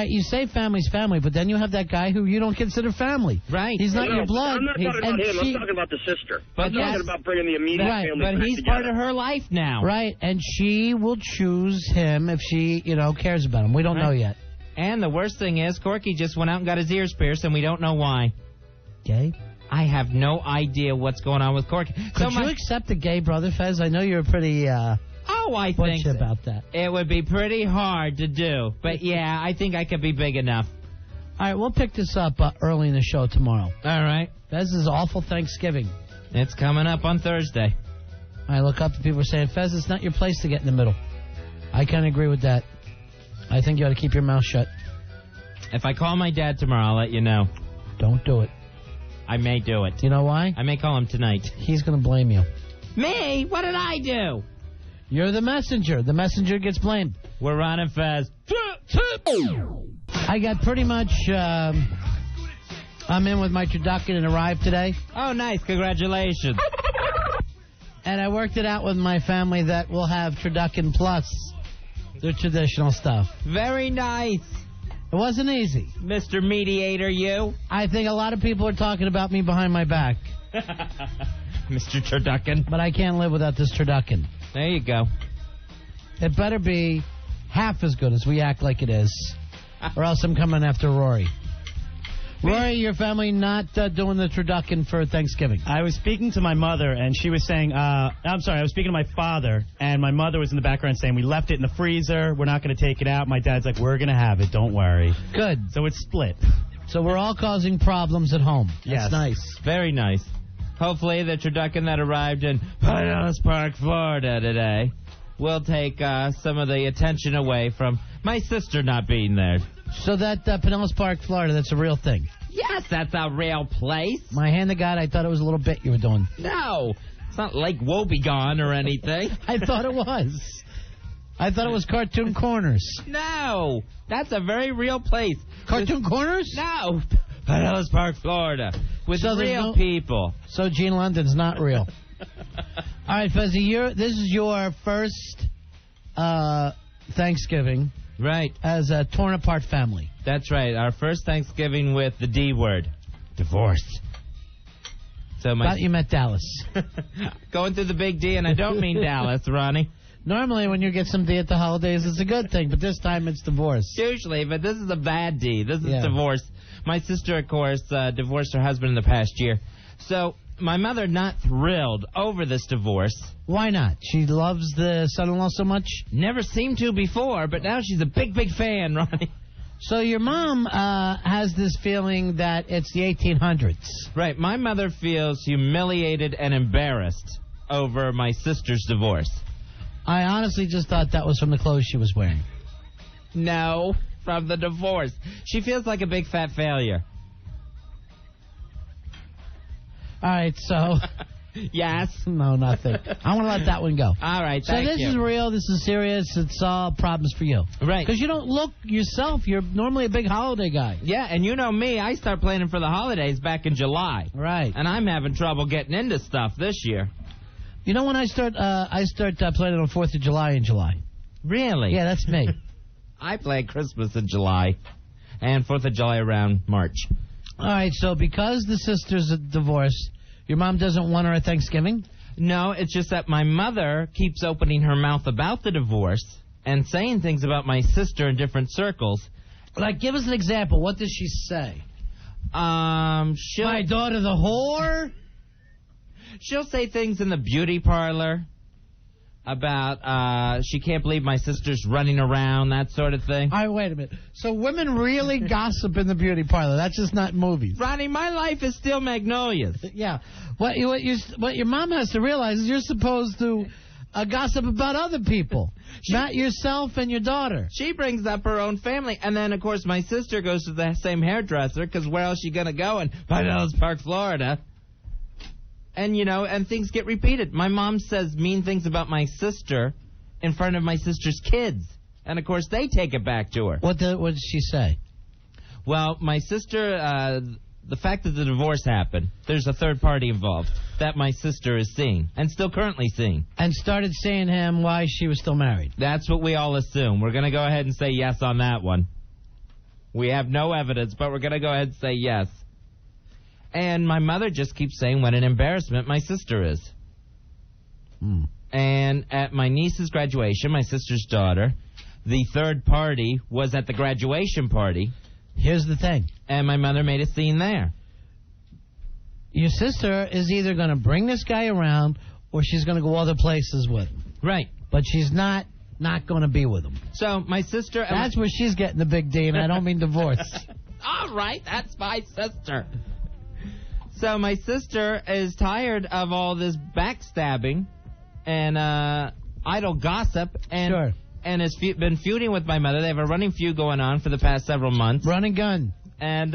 You say family's family, but then you have that guy who you don't consider family. Right. He's not your blood. I'm not talking about him. I'm talking about the sister. I'm talking about bringing the immediate family but he's together. part of her life now. Right, and she will choose him if she, cares about him. We don't know yet. And the worst thing is, Corky just went out and got his ears pierced, and we don't know why. Gay? I have no idea what's going on with Corky. Could you accept a gay brother, Fez? I know you're pretty I think about that. It would be pretty hard to do. But, yeah, I think I could be big enough. All right, we'll pick this up early in the show tomorrow. All right. Fez is awful Thanksgiving. It's coming up on Thursday. I look up to people saying, Fez, it's not your place to get in the middle. I kind of agree with that. I think you ought to keep your mouth shut. If I call my dad tomorrow, I'll let you know. Don't do it. I may do it. You know why? I may call him tonight. He's going to blame you. Me? What did I do? You're the messenger. The messenger gets blamed. We're Ron and Fez. I got pretty much... I'm in with my turducken and arrived today. Oh, nice. Congratulations. And I worked it out with my family that we'll have Turducken Plus The traditional stuff. Very nice. It wasn't easy. Mr. Mediator, you. I think a lot of people are talking about me behind my back. Mr. Turducken. But I can't live without this turducken. There you go. It better be half as good as we act like it is, or else I'm coming after Rory. Rory, your family not doing the turducken for Thanksgiving? I was speaking to my mother, and she was saying, I'm sorry, I was speaking to my father, and my mother was in the background saying, we left it in the freezer, we're not going to take it out. My dad's like, we're going to have it, don't worry. Good. So it's split. So we're all causing problems at home. That's Yes. nice. Very nice. Hopefully the turducken that arrived in Pinellas Park, Florida today will take some of the attention away from my sister not being there. So that Pinellas Park, Florida, that's a real thing. Yes, that's a real place. My hand to God, I thought it was a little bit you were doing. No, it's not Lake Wobegon or anything. I thought it was. I thought it was Cartoon Corners. No, that's a very real place. Cartoon Corners? No, Pinellas Park, Florida, with real people. So Gene London's not real. All right, Fezzy, this is your first Thanksgiving. Right. As a torn-apart family. That's right. Our first Thanksgiving with the D word. Divorce. So Thought you meant Dallas. Going through the big D, and I don't mean Dallas, Ronnie. Normally when you get some D at the holidays, it's a good thing, but this time it's divorce. Usually, but this is a bad D. This is divorce. My sister, of course, divorced her husband in the past year. So my mother not thrilled over this divorce. Why not? She loves the son-in-law so much? Never seemed to before, but now she's a big, big fan, Ronnie. So your mom has this feeling that it's the 1800s. Right. My mother feels humiliated and embarrassed over my sister's divorce. I honestly just thought that was from the clothes she was wearing. No, from the divorce. She feels like a big fat failure. All right, so... Yes? No, nothing. I want to let that one go. All right, so thank you. So this is real, this is serious, it's all problems for you. Right. Because you don't look yourself, you're normally a big holiday guy. Yeah, and you know me, I start planning for the holidays back in July. Right. And I'm having trouble getting into stuff this year. You know when I start planning on 4th of July in July. Really? Yeah, that's me. I plan Christmas in July and 4th of July around March. All right, so because the sister's divorced, your mom doesn't want her at Thanksgiving? No, it's just that my mother keeps opening her mouth about the divorce and saying things about my sister in different circles. Like, give us an example. What does she say? My daughter the whore? She'll say things in the beauty parlor about she can't believe my sister's running around, that sort of thing. All right, wait a minute. So women really gossip in the beauty parlor. That's just not movies. Ronnie, my life is still Magnolias. Yeah. What your mom has to realize is you're supposed to gossip about other people, not yourself and your daughter. She brings up her own family. And then, of course, my sister goes to the same hairdresser because where else is she going to go in Pinellas Park, Florida? And, you know, and things get repeated. My mom says mean things about my sister in front of my sister's kids. And, of course, they take it back to her. What did she say? Well, my sister, the fact that the divorce happened, there's a third party involved that my sister is seeing and still currently seeing. And started saying to him why she was still married. That's what we all assume. We're going to go ahead and say yes on that one. We have no evidence, but we're going to go ahead and say yes. And my mother just keeps saying what an embarrassment my sister is. And at my niece's graduation, my sister's daughter, the third party was at the graduation party. Here's the thing. And my mother made a scene there. Your sister is either going to bring this guy around or she's going to go other places with him. Right. But she's not going to be with him. So my sister... That's where she's getting the big D, and I don't mean divorce. All right, that's my sister. So my sister is tired of all this backstabbing and idle gossip and has been feuding with my mother. They have a running feud going on for the past several months. Run and gun. And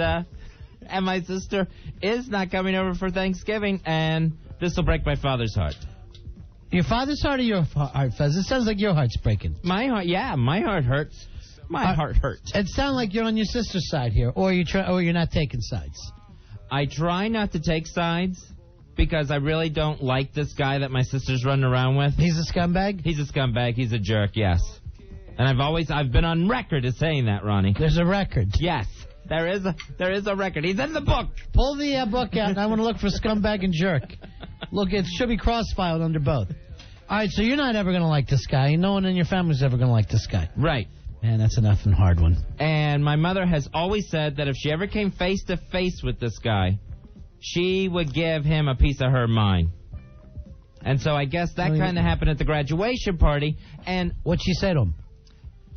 my sister is not coming over for Thanksgiving, and this will break my father's heart. Your father's heart or your heart, Fez? It sounds like your heart's breaking. My heart, yeah, my heart hurts. My heart hurts. It sounds like you're on your sister's side here, or you're not taking sides. I try not to take sides because I really don't like this guy that my sister's running around with. He's a scumbag? He's a scumbag. He's a jerk, yes. And I've been on record as saying that, Ronnie. There's a record. Yes, there is a record. He's in the book. Pull the book out, and I want to look for Scumbag and Jerk. Look, it should be cross-filed under both. All right, so you're not ever going to like this guy. No one in your family's ever going to like this guy. Right. Man, that's an effing hard one. And my mother has always said that if she ever came face-to-face with this guy, she would give him a piece of her mind. And so I guess that kind of happened at the graduation party. And what'd she say to him?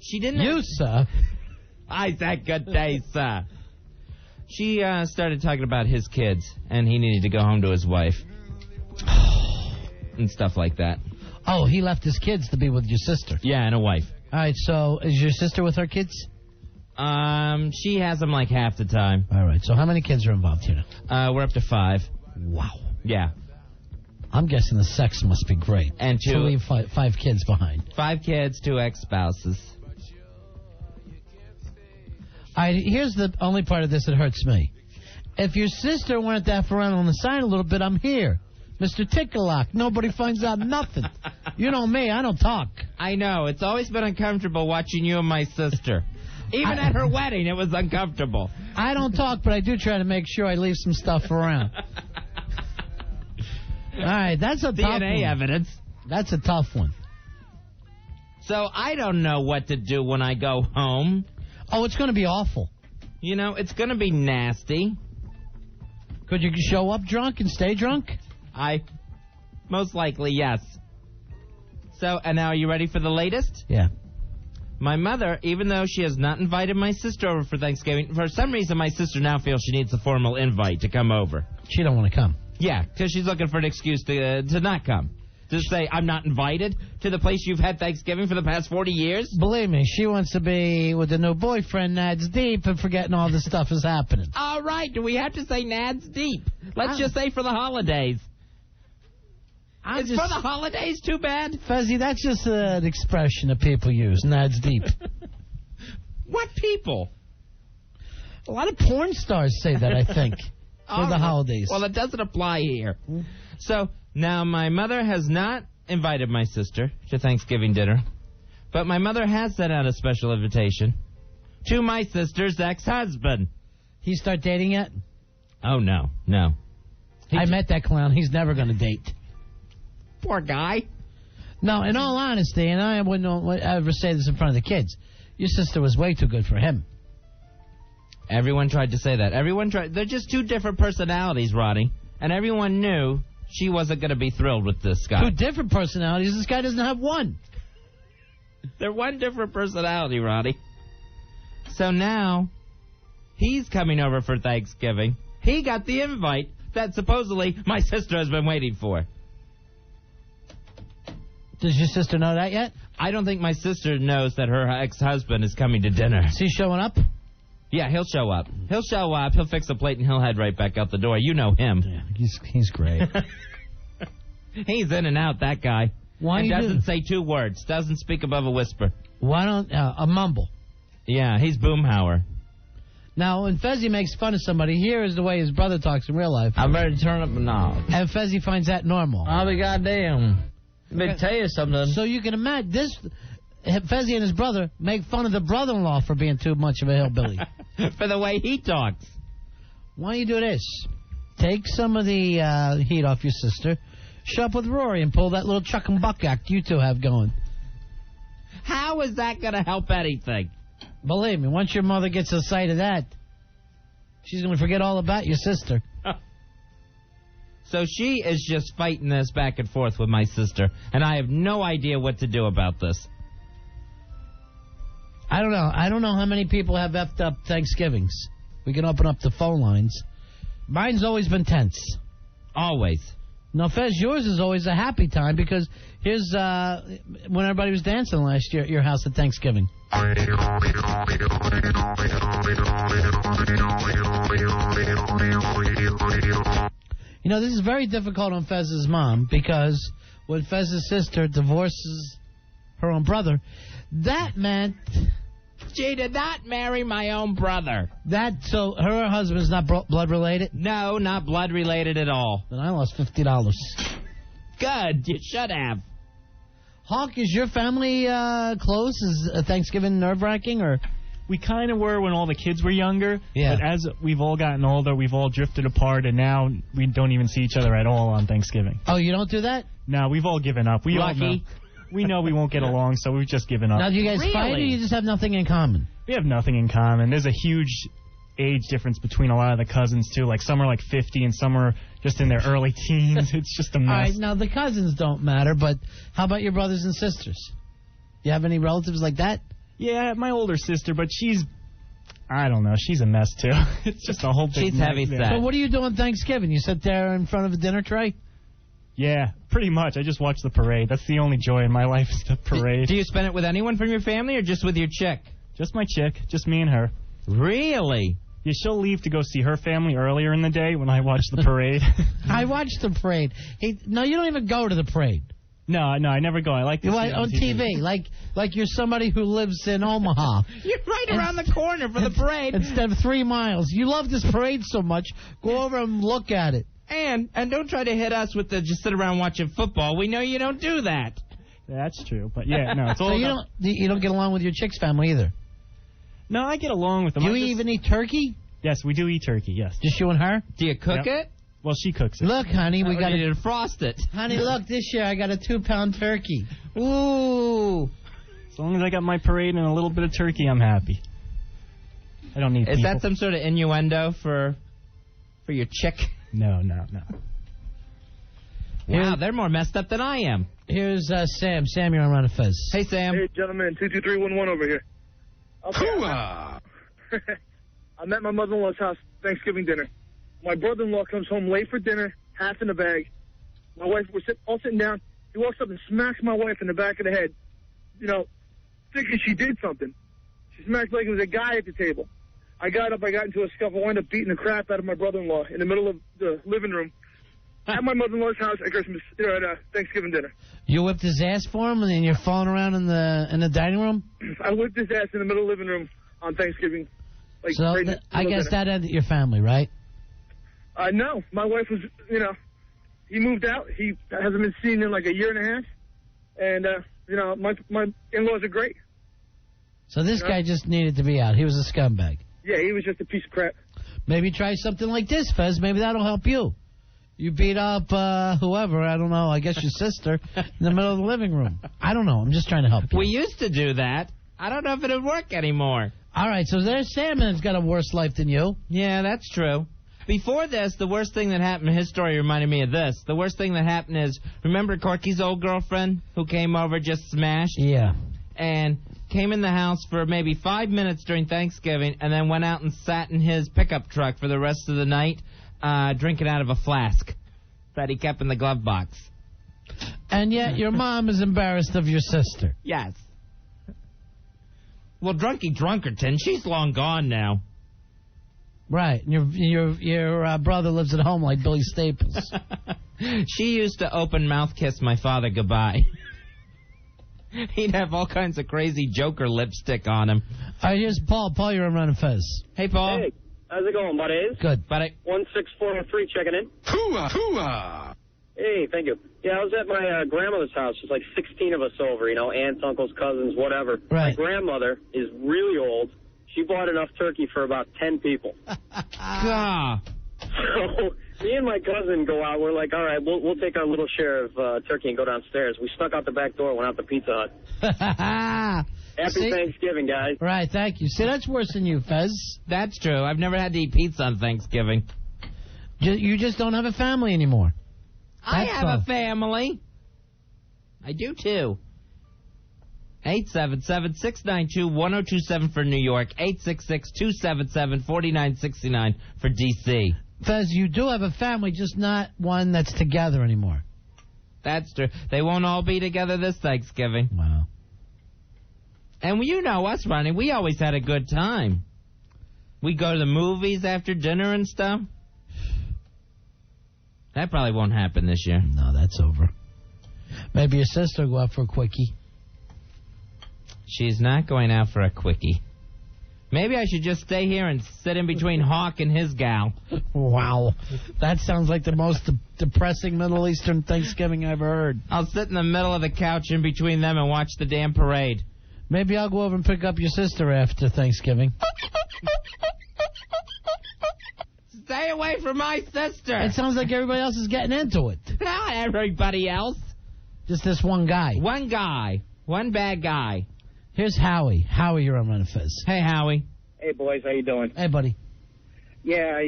She didn't... You, sir. I said, good day, sir. She started talking about his kids, and he needed to go home to his wife. And stuff like that. Oh, he left his kids to be with your sister. Yeah, and a wife. All right, so is your sister with her kids? She has them like half the time. All right, so how many kids are involved here? We're up to 5. Wow. Yeah. I'm guessing the sex must be great. And to leave 5 kids behind. 5 kids, 2 ex-spouses. All right, here's the only part of this that hurts me. If your sister wanted to F around on the side a little bit, I'm here. Mr. Tickalock, nobody finds out nothing. You know me, I don't talk. I know. It's always been uncomfortable watching you and my sister. Even at her wedding, it was uncomfortable. I don't talk, but I do try to make sure I leave some stuff around. All right, that's a tough one. DNA evidence. That's a tough one. So I don't know what to do when I go home. Oh, it's going to be awful. You know, it's going to be nasty. Could you show up drunk and stay drunk? Most likely, yes. So, and now are you ready for the latest? Yeah. My mother, even though she has not invited my sister over for Thanksgiving, for some reason my sister now feels she needs a formal invite to come over. She don't want to come. Yeah, because she's looking for an excuse to not come. To say, I'm not invited to the place you've had Thanksgiving for the past 40 years? Believe me, she wants to be with a new boyfriend, Nads Deep, and forgetting all this stuff is happening. All right, do we have to say Nads Deep? Let's just say for the holidays. Is for the holidays too bad? Fezzy, that's just an expression that people use, Nads Deep. What people? A lot of porn stars say that, I think, for the holidays. Well, it doesn't apply here. So, now my mother has not invited my sister to Thanksgiving dinner, but my mother has sent out a special invitation to my sister's ex-husband. He start dating yet? Oh, no. I met that clown. He's never going to date. Poor guy. No, in all honesty, and I wouldn't ever say this in front of the kids, your sister was way too good for him. Everyone tried to say that. Everyone tried. They're just 2 different personalities, Roddy. And everyone knew she wasn't going to be thrilled with this guy. 2 different personalities? This guy doesn't have one. They're 1 different personality, Roddy. So now, he's coming over for Thanksgiving. He got the invite that supposedly my sister has been waiting for. Does your sister know that yet? I don't think my sister knows that her ex-husband is coming to dinner. Is he showing up? Yeah, he'll show up. He'll show up, he'll fix a plate, and he'll head right back out the door. You know him. Yeah, he's great. He's in and out, that guy. Why and doesn't say 2 words. Doesn't speak above a whisper. Why don't... a mumble. Yeah, he's Boomhauer. Now, when Fezzy makes fun of somebody, here is the way his brother talks in real life. I'm ready to turn up a knob. And Fezzy finds that normal. I'll be goddamn. Let me tell you something. So you can imagine this... Fezzy and his brother make fun of the brother-in-law for being too much of a hillbilly. For the way he talks. Why don't you do this? Take some of the heat off your sister. Show up with Rory and pull that little Chuck and Buck act you 2 have going. How is that going to help anything? Believe me, once your mother gets a sight of that, she's going to forget all about your sister. So she is just fighting this back and forth with my sister, and I have no idea what to do about this. I don't know. I don't know how many people have effed up Thanksgivings. We can open up the phone lines. Mine's always been tense. Always. No, Fez, yours is always a happy time because here's when everybody was dancing last year at your house at Thanksgiving. You know, this is very difficult on Fez's mom because when Fez's sister divorces her own brother, that meant... She did not marry my own brother. So her husband's not blood related? No, not blood related at all. Then I lost $50. Good, you should have. Hawk, is your family close? Is Thanksgiving nerve-wracking, or? We kind of were when all the kids were younger, Yeah. but as we've all gotten older, we've all drifted apart, and now we don't even see each other at all on Thanksgiving. Oh, you don't do that? No, we've all given up. We all know. Lucky. We know we won't get along, so we've just given up. Now, do you guys fight, or you just have nothing in common? We have nothing in common. There's a huge age difference between a lot of the cousins, too. Like, some are like 50, and some are just in their early teens. It's just a mess. All right, now the cousins don't matter, but how about your brothers and sisters? You have any relatives like that? Yeah, my older sister, but she's... I don't know. She's a mess, too. It's just a whole big She's heavy nightmare. set. But what do you do on Thanksgiving? You sit there in front of a dinner tray? Yeah, pretty much. I just watch the parade. That's the only joy in my life is the parade. Do you spend it with anyone from your family or just with your chick? Just my chick. Just me and her. Really? Yeah, she'll leave to go see her family earlier in the day when I watch the parade. I watch the parade. No, you don't even go to the parade. No, I never go. I like to see it on TV. Like you're somebody who lives in Omaha. You're right around the corner for the parade. Instead of 3 miles. You love this parade so much, go over and look at it. And don't try to hit us with the just sit around watching football. We know you don't do that. That's true. But yeah, no, it's all So about... you don't get along with your chick's family either? No, I get along with them. Do you even eat turkey? Yes, we do eat turkey, yes. Just you and her? Do you cook it? Well, she cooks it. Look, honey, we got to defrost it. Honey, look, this year I got a 2-pound turkey. Ooh. As long as I got my parade and a little bit of turkey, I'm happy. I don't need Is people. that some sort of innuendo for your chick? No. Wow, they're more messed up than I am. Here's Sam. Sam, you're on Run of Fez. Hey, Sam. Hey, gentlemen, 22311 over here. Okay. I'm at my mother-in-law's house, Thanksgiving dinner. My brother-in-law comes home late for dinner, half in the bag. My wife, we're all sitting down. He walks up and smacks my wife in the back of the head, thinking she did something. She smacked like it was a guy at the table. I got up, I got into a scuffle, wound up beating the crap out of my brother-in-law in the middle of the living room at my mother-in-law's house at Thanksgiving dinner. You whipped his ass for him, and then you're falling around in the dining room? I whipped his ass in the middle of the living room on Thanksgiving. So I guess that ended your family, right? No, my wife was, he moved out. He hasn't been seen in like a year and a half. And, my in-laws are great. So this guy just needed to be out. He was a scumbag. Yeah, he was just a piece of crap. Maybe try something like this, Fez. Maybe that'll help you. You beat up whoever, I don't know, I guess your sister, in the middle of the living room. I don't know. I'm just trying to help you. We used to do that. I don't know if it'll work anymore. All right, so there's Sam, and it's got a worse life than you. Yeah, that's true. Before this, the worst thing that happened, his story reminded me of this. The worst thing that happened is, remember Corky's old girlfriend who came over just smashed? Yeah. And came in the house for maybe 5 minutes during Thanksgiving and then went out and sat in his pickup truck for the rest of the night drinking out of a flask that he kept in the glove box. And yet your mom is embarrassed of your sister. Yes. Well, Drunky Drunkerton, she's long gone now. Right. Your brother lives at home like Billy Staples. She used to open mouth kiss my father goodbye. He'd have all kinds of crazy Joker lipstick on him. All right, here's Paul. Paul, you're on Run and Fez. Hey, Paul. Hey, how's it going, buddies? Good. Buddy. 16403 checking in. Hooah! Hey, thank you. Yeah, I was at my grandmother's house. There's like 16 of us over, aunts, uncles, cousins, whatever. Right. My grandmother is really old. She bought enough turkey for about 10 people. God. So me and my cousin go out. We're like, all right, we'll take our little share of turkey and go downstairs. We snuck out the back door, went out to Pizza Hut. Happy Thanksgiving, guys. Right, thank you. See, that's worse than you, Fez. That's true. I've never had to eat pizza on Thanksgiving. You just don't have a family anymore. I have a family. I do, too. 877-692-1027 for New York. 866-277-4969 for D.C. Fez, you do have a family, just not one that's together anymore. That's true. They won't all be together this Thanksgiving. Wow. And you know us, Ronnie. We always had a good time. We go to the movies after dinner and stuff. That probably won't happen this year. No, that's over. Maybe your sister will go out for a quickie. She's not going out for a quickie. Maybe I should just stay here and sit in between Hawk and his gal. Wow. That sounds like the most depressing Middle Eastern Thanksgiving I've ever heard. I'll sit in the middle of the couch in between them and watch the damn parade. Maybe I'll go over and pick up your sister after Thanksgiving. Stay away from my sister. It sounds like everybody else is getting into it. Not everybody else. Just this one guy. One guy. One bad guy. Here's Howie. Howie, you're on Run and Fez. Hey, Howie. Hey, boys. How you doing? Hey, buddy. Yeah,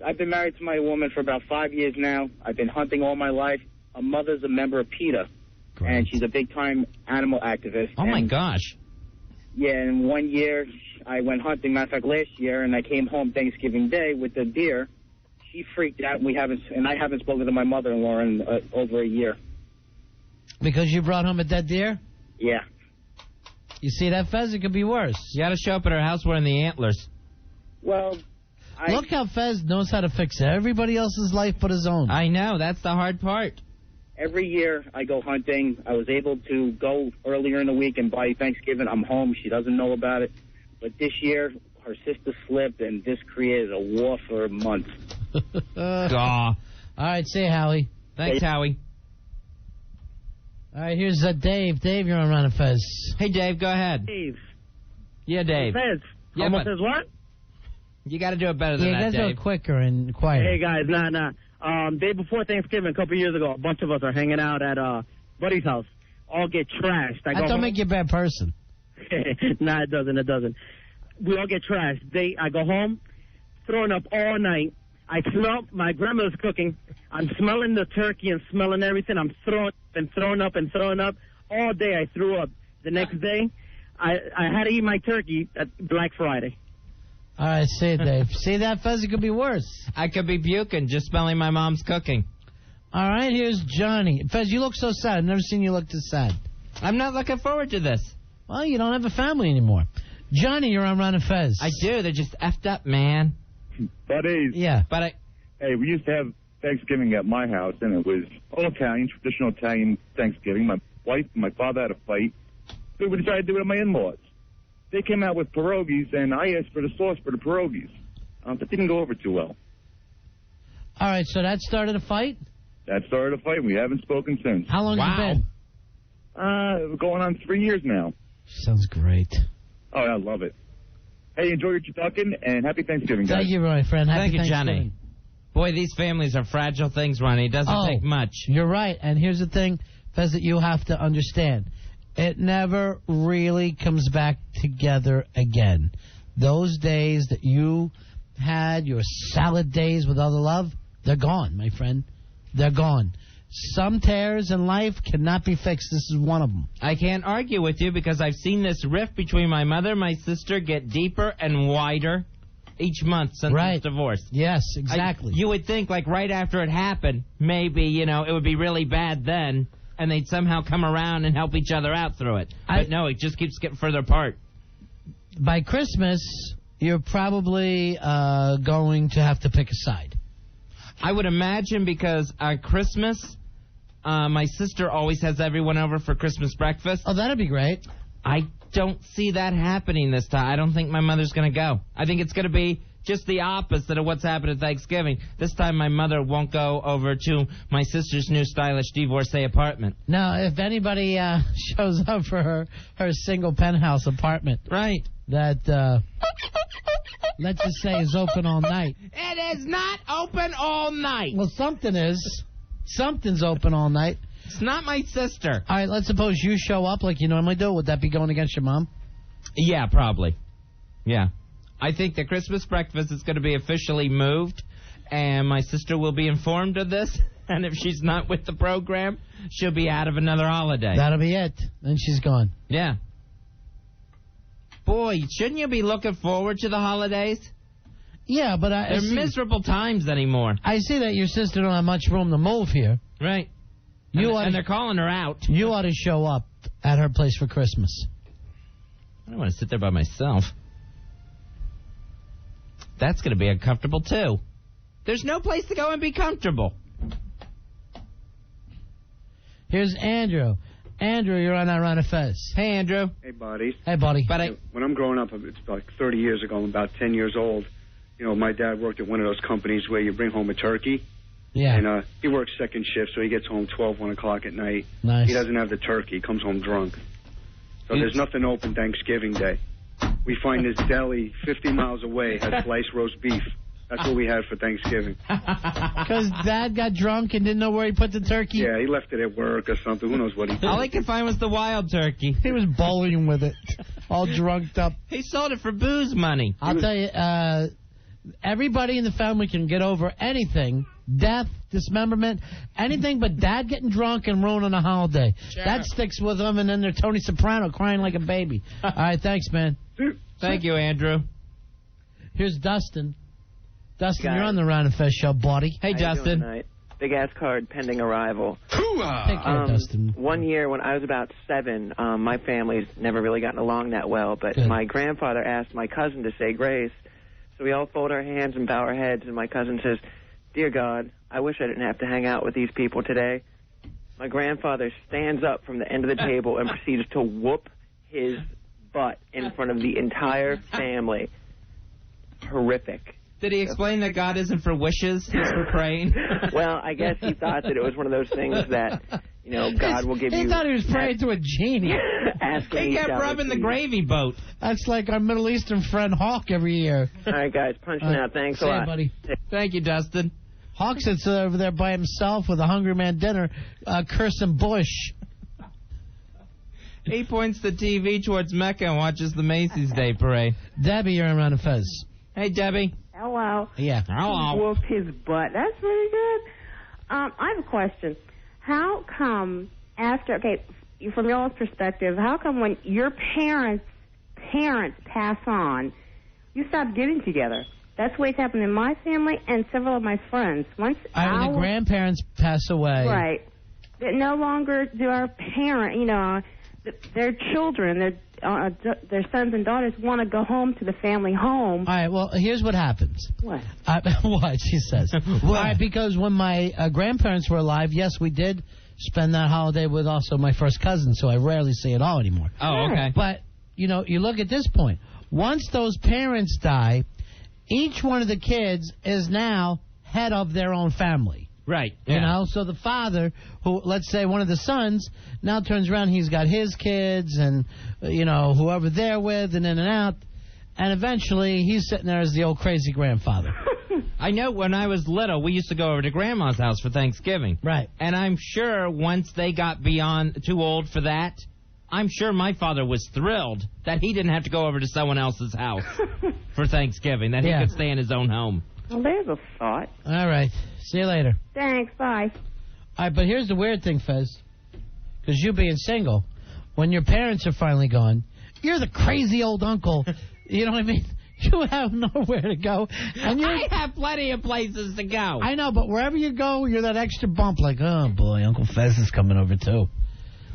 I've been married to my woman for about 5 years now. I've been hunting all my life. My mother's a member of PETA, and she's a big-time animal activist. Oh, my gosh. Yeah, and 1 year I went hunting. Matter of fact, last year, and I came home Thanksgiving Day with the deer. She freaked out, and I haven't spoken to my mother-in-law in over a year. Because you brought home a dead deer? Yeah. You see that, Fez? It could be worse. You got to show up at her house wearing the antlers. Well, look how Fez knows how to fix everybody else's life but his own. I know. That's the hard part. Every year I go hunting. I was able to go earlier in the week, and by Thanksgiving I'm home. She doesn't know about it. But this year her sister slipped, and this created a war for a month. Gaw. All right, say Howie. Thanks, Howie. All right, here's Dave. Dave, you're on Run and Fez. Hey, Dave, go ahead. Dave. Yeah, Dave. Fez. Yeah, Almost says what? You got to do it better than you that, guys Dave. do it quicker and quieter. Hey, guys, day before Thanksgiving, a couple years ago, a bunch of us are hanging out at Buddy's house. All get trashed. That don't make you a bad person. Nah, it doesn't. We all get trashed. I go home, throwing up all night. I smell, my grandmother's cooking. I'm smelling the turkey and smelling everything. I'm throwing up. All day I threw up. The next day, I had to eat my turkey at Black Friday. All right, see it, Dave. See that, Fez? It could be worse. I could be puking just smelling my mom's cooking. All right, here's Johnny. Fez, you look so sad. I've never seen you look this sad. I'm not looking forward to this. Well, you don't have a family anymore. Johnny, you're on Run and Fez. I do. They're just effed up, man. Buddies. Yeah. But Hey, we used to have Thanksgiving at my house, and it was all Italian, traditional Italian Thanksgiving. My wife and my father had a fight, so we decided to do it at my in-laws. They came out with pierogies, and I asked for the sauce for the pierogies. That didn't go over too well. All right, so that started a fight? That started a fight. We haven't spoken since. How long has it been? Going on 3 years now. Sounds great. Oh, I love it. Hey, enjoy your turducken, and happy Thanksgiving, guys. Thank you, my friend. Happy Thank you, Johnny. Boy, these families are fragile things, Ronnie. It doesn't take much. You're right. And here's the thing, Fez, that you have to understand. It never really comes back together again. Those days that you had, your salad days with other love, they're gone, my friend. They're gone. Some tears in life cannot be fixed. This is one of them. I can't argue with you because I've seen this rift between my mother and my sister get deeper and wider each month since this divorce. Yes, exactly. You would think, like, right after it happened, maybe, it would be really bad then, and they'd somehow come around and help each other out through it. But no, it just keeps getting further apart. By Christmas, you're probably going to have to pick a side. I would imagine because on Christmas, my sister always has everyone over for Christmas breakfast. Oh, that'd be great. I don't see that happening this time. I don't think my mother's going to go. I think it's going to be just the opposite of what's happened at Thanksgiving. This time my mother won't go over to my sister's new stylish divorcee apartment. Now, if anybody shows up for her single penthouse apartment, right, that, let's just say is open all night. It is not open all night. Well, something is. Something's open all night. It's not my sister. All right, let's suppose you show up like you normally do. Would that be going against your mom? Yeah, probably. Yeah. I think the Christmas breakfast is going to be officially moved, and my sister will be informed of this, and if she's not with the program, she'll be out of another holiday. That'll be it. Then she's gone. Yeah. Boy, shouldn't you be looking forward to the holidays? Yeah, but they're miserable times anymore. I see that your sister don't have much room to move here. Right. And they're calling her out. You ought to show up at her place for Christmas. I don't want to sit there by myself. That's going to be uncomfortable, too. There's no place to go and be comfortable. Here's Andrew. Andrew, you're on Ron and Fez. Hey, Andrew. Hey, buddies. Hey, buddy. When I'm growing up, it's like 30 years ago, I'm about 10 years old. You know, my dad worked at one of those companies where you bring home a turkey. Yeah. And he works second shift, so he gets home 12, 1 o'clock at night. Nice. He doesn't have the turkey. He comes home drunk. So there's nothing open Thanksgiving Day. We find this deli 50 miles away has sliced roast beef. That's what we had for Thanksgiving. Because Dad got drunk and didn't know where he put the turkey? Yeah, he left it at work or something. Who knows what he did. All he could find was the wild turkey. He was bowling with it, all drunked up. He sold it for booze money. I'll tell you, everybody in the family can get over anything, death, dismemberment, anything but Dad getting drunk and ruining a holiday. Sure. That sticks with them, and then they're Tony Soprano crying like a baby. All right, thanks, man. Thank you, Andrew. Here's Dustin. Dustin, Guys. you're on the Ron and Fez show, buddy. Hey, How you Dustin. doing tonight? Big ass card pending arrival. Take care, Dustin. One year when I was about 7, my family's never really gotten along that well, but Good. my grandfather asked my cousin to say grace. So we all fold our hands and bow our heads, and my cousin says, "Dear God, I wish I didn't have to hang out with these people today." My grandfather stands up from the end of the table and proceeds to whoop his butt in front of the entire family. Horrific. Did he explain that God isn't for wishes, he's for praying? Well, I guess he thought that it was one of those things that, you know, God will give you. He thought he was praying to a genie. Asking He kept shall rubbing the receive. gravy boat. That's like our Middle Eastern friend Hawk every year. All right, guys, punching out. Thanks See a ya, lot. buddy. Thank you, Dustin. Hawk sits over there by himself with a Hungry Man dinner, cursing Bush. He points the TV towards Mecca and watches the Macy's Day Parade. Debbie, you're on Ron and Fez. Hey, Debbie. Hello. Yeah. Hello. Whooped his butt. That's really good. I have a question. How come after, from y'all's perspective, how come when your parents pass on, you stop getting together? That's the way it's happened in my family and several of my friends. Once The grandparents pass away. right, that no longer do our their children, their sons and daughters want to go home to the family home. All right, well, here's what happens. What? What, she says. All right, because when my grandparents were alive, yes, we did spend that holiday with also my first cousin, so I rarely see it all anymore. Oh, okay. But, you know, you look at this point. Once those parents die, each one of the kids is now head of their own family. Right. You know, so the father, who, let's say one of the sons, now turns around, he's got his kids and, you know, whoever they're with and in and out. And eventually he's sitting there as the old crazy grandfather. I know when I was little, we used to go over to Grandma's house for Thanksgiving. Right. And I'm sure once they got beyond too old for that, I'm sure my father was thrilled that he didn't have to go over to someone else's house for Thanksgiving, that he could stay in his own home. Well, there's a thought. All right. See you later. Thanks. Bye. All right, but here's the weird thing, Fez. Because you being single, when your parents are finally gone, you're the crazy old uncle. You know what I mean? You have nowhere to go. And I have plenty of places to go. I know, but wherever you go, you're that extra bump like, oh, boy, Uncle Fez is coming over, too.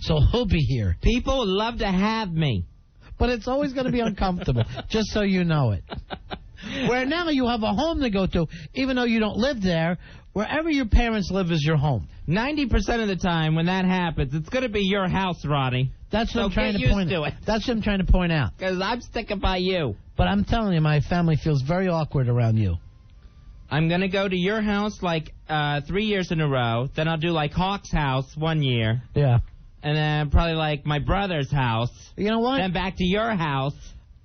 So he'll be here. People would love to have me. But it's always going to be uncomfortable, just so you know it. Where now you have a home to go to, even though you don't live there. Wherever your parents live is your home. 90% of the time when that happens, it's going to be your house, Ronnie. That's what So I'm trying get to used point to out. it. That's what I'm trying to point out. Because I'm sticking by you. But I'm telling you, my family feels very awkward around you. I'm going to go to your house like 3 years in a row. Then I'll do like Hawk's house 1 year. Yeah. And then probably like my brother's house. You know what? Then back to your house.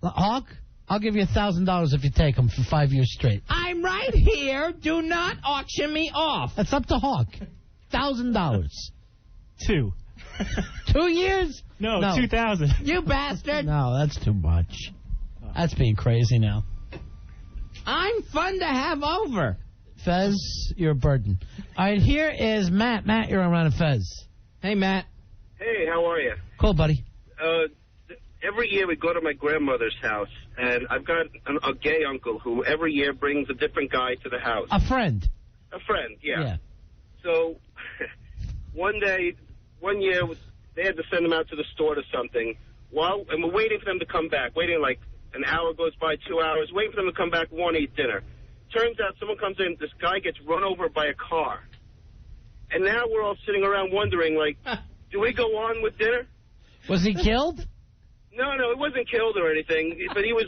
Hawk, I'll give you $1,000 if you take them for 5 years straight. I'm right here. Do not auction me off. That's up to Hawk. $1,000. 2. 2 years? No, 2,000. You bastard. No, that's too much. That's being crazy now. I'm fun to have over. Fez, you're a burden. All right, here is Matt. Matt, you're on Ron and Fez. Hey, Matt. Hey, how are you? Cool, buddy. Every year we go to my grandmother's house, and I've got a gay uncle who every year brings a different guy to the house. A friend. A friend, yeah. So one year, they had to send him out to the store to something. And we're waiting for them to come back. Waiting like an hour goes by, 2 hours. Waiting for them to come back, we want to eat dinner. Turns out someone comes in, this guy gets run over by a car. And now we're all sitting around wondering, like, do we go on with dinner? Was he killed? No, he wasn't killed or anything, but he was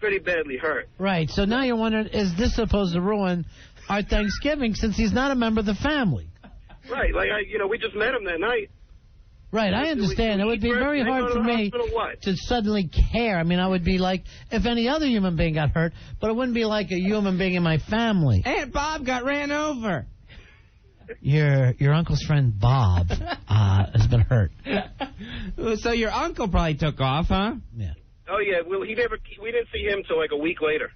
pretty badly hurt. Right. So now you're wondering, is this supposed to ruin our Thanksgiving since he's not a member of the family? Right. Like we just met him that night. Right, I understand. It would be very hard for me to suddenly care. I mean, I would be like if any other human being got hurt, but it wouldn't be like a human being in my family. Aunt Bob got ran over. Your uncle's friend Bob has been hurt. So your uncle probably took off, huh? Yeah. Oh yeah. Well, we didn't see him till like a week later.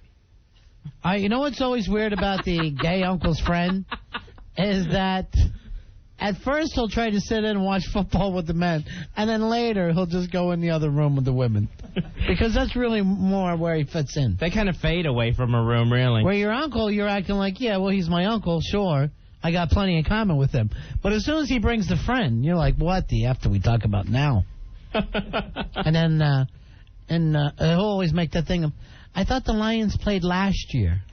You know what's always weird about the gay uncle's friend is that. At first, he'll try to sit in and watch football with the men, and then later, he'll just go in the other room with the women. Because that's really more where he fits in. They kind of fade away from a room, really. Where your uncle, you're acting like, yeah, well, he's my uncle, sure. I got plenty in common with him. But as soon as he brings the friend, you're like, what the F do we talk about now? And then, he'll always make that thing of, I thought the Lions played last year.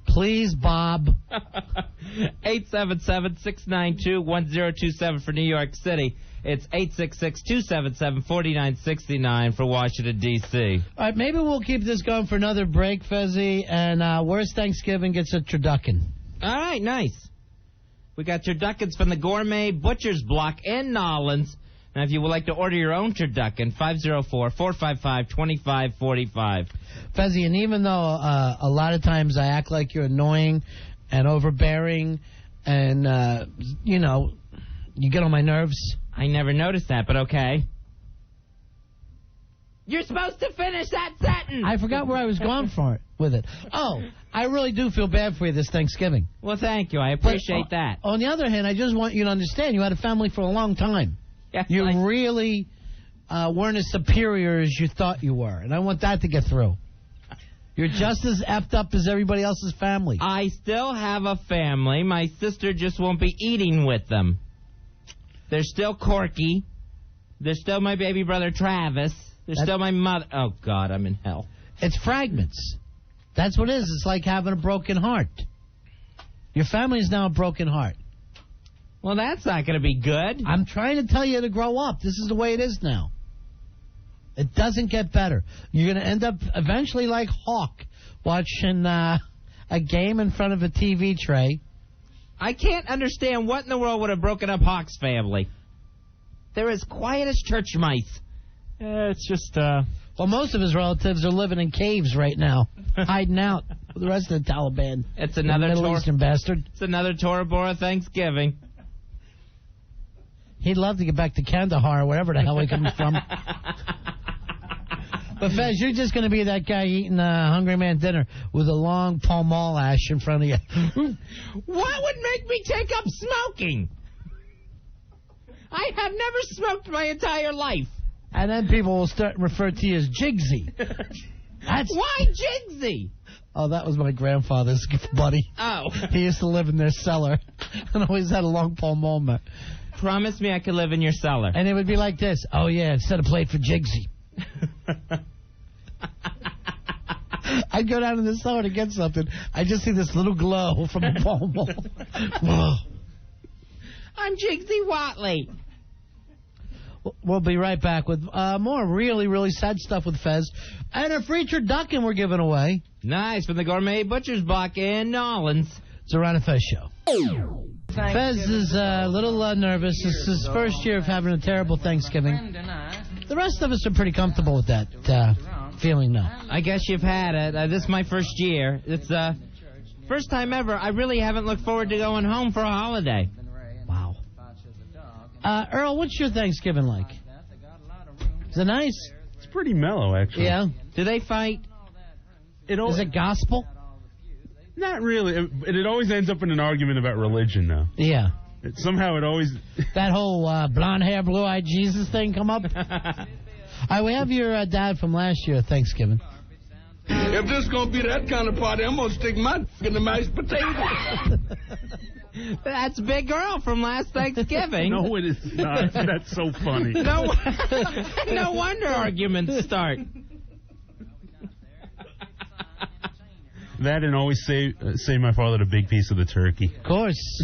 Please, Bob. 877-692-1027 for New York City. It's 866-277-4969 for Washington, D.C. All right, maybe we'll keep this going for another break, Fezzi, and Worst Thanksgiving gets a turducken. All right, nice. We got turduckens from the Gourmet Butcher's Block in Nolens. Now, if you would like to order your own turducken, 504-455-2545. Fezzi, and even though a lot of times I act like you're annoying and overbearing and, you get on my nerves. I never noticed that, but okay. You're supposed to finish that sentence. I forgot where I was going with it. Oh, I really do feel bad for you this Thanksgiving. Well, thank you. I appreciate that. On the other hand, I just want you to understand you had a family for a long time. Yeah, you really weren't as superior as you thought you were, and I want that to get through. You're just as effed up as everybody else's family. I still have a family. My sister just won't be eating with them. There's still Corky. There's still my baby brother Travis. There's still my mother. Oh, God, I'm in hell. It's fragments. That's what it is. It's like having a broken heart. Your family's now a broken heart. Well, that's not going to be good. I'm trying to tell you to grow up. This is the way it is now. It doesn't get better. You're going to end up eventually like Hawk, watching a game in front of a TV tray. I can't understand what in the world would have broken up Hawk's family. They're as quiet as church mice. It's just, Well, most of his relatives are living in caves right now, hiding out with the rest of the Taliban. It's another Middle Eastern bastard. It's another Tora Bora Thanksgiving. He'd love to get back to Kandahar, wherever the hell he comes from. But, Fez, you're just going to be that guy eating a Hungry Man dinner with a long Pall Mall ash in front of you. What would make me take up smoking? I have never smoked my entire life. And then people will start refer to you as Jigsy. Why Jigsy? Oh, that was my grandfather's buddy. Oh. He used to live in their cellar and always had a long Pall Mall mat. Promise me I could live in your cellar. And it would be like this. Oh, yeah, set a plate for Jigsy. I'd go down to the cellar to get something. I just see this little glow from a Pall Mall. Whoa. I'm Jigsy Whatley. We'll be right back with more really, really sad stuff with Fez. And a free turducken we're giving away. Nice, from the Gourmet Butcher's Block in Nolens. It's a Ron and Fez show. Fez is a little nervous. This is his first year of having a terrible Thanksgiving. The rest of us are pretty comfortable with that feeling now. I guess you've had it. This is my first year. It's first time ever. I really haven't looked forward to going home for a holiday. Wow. Earl, what's your Thanksgiving like? Is it nice? It's pretty mellow, actually. Yeah. Do they fight? Is it gospel? Not really. It always ends up in an argument about religion, though. Yeah. Somehow it always... That whole blonde hair, blue-eyed Jesus thing come up? All right, we have your dad from last year at Thanksgiving. If this is going to be that kind of party, I'm going to stick my in the mashed potatoes. That's Big Girl from last Thanksgiving. No, it is not. That's so funny. No wonder arguments start. That and always say my father a big piece of the turkey. Of course.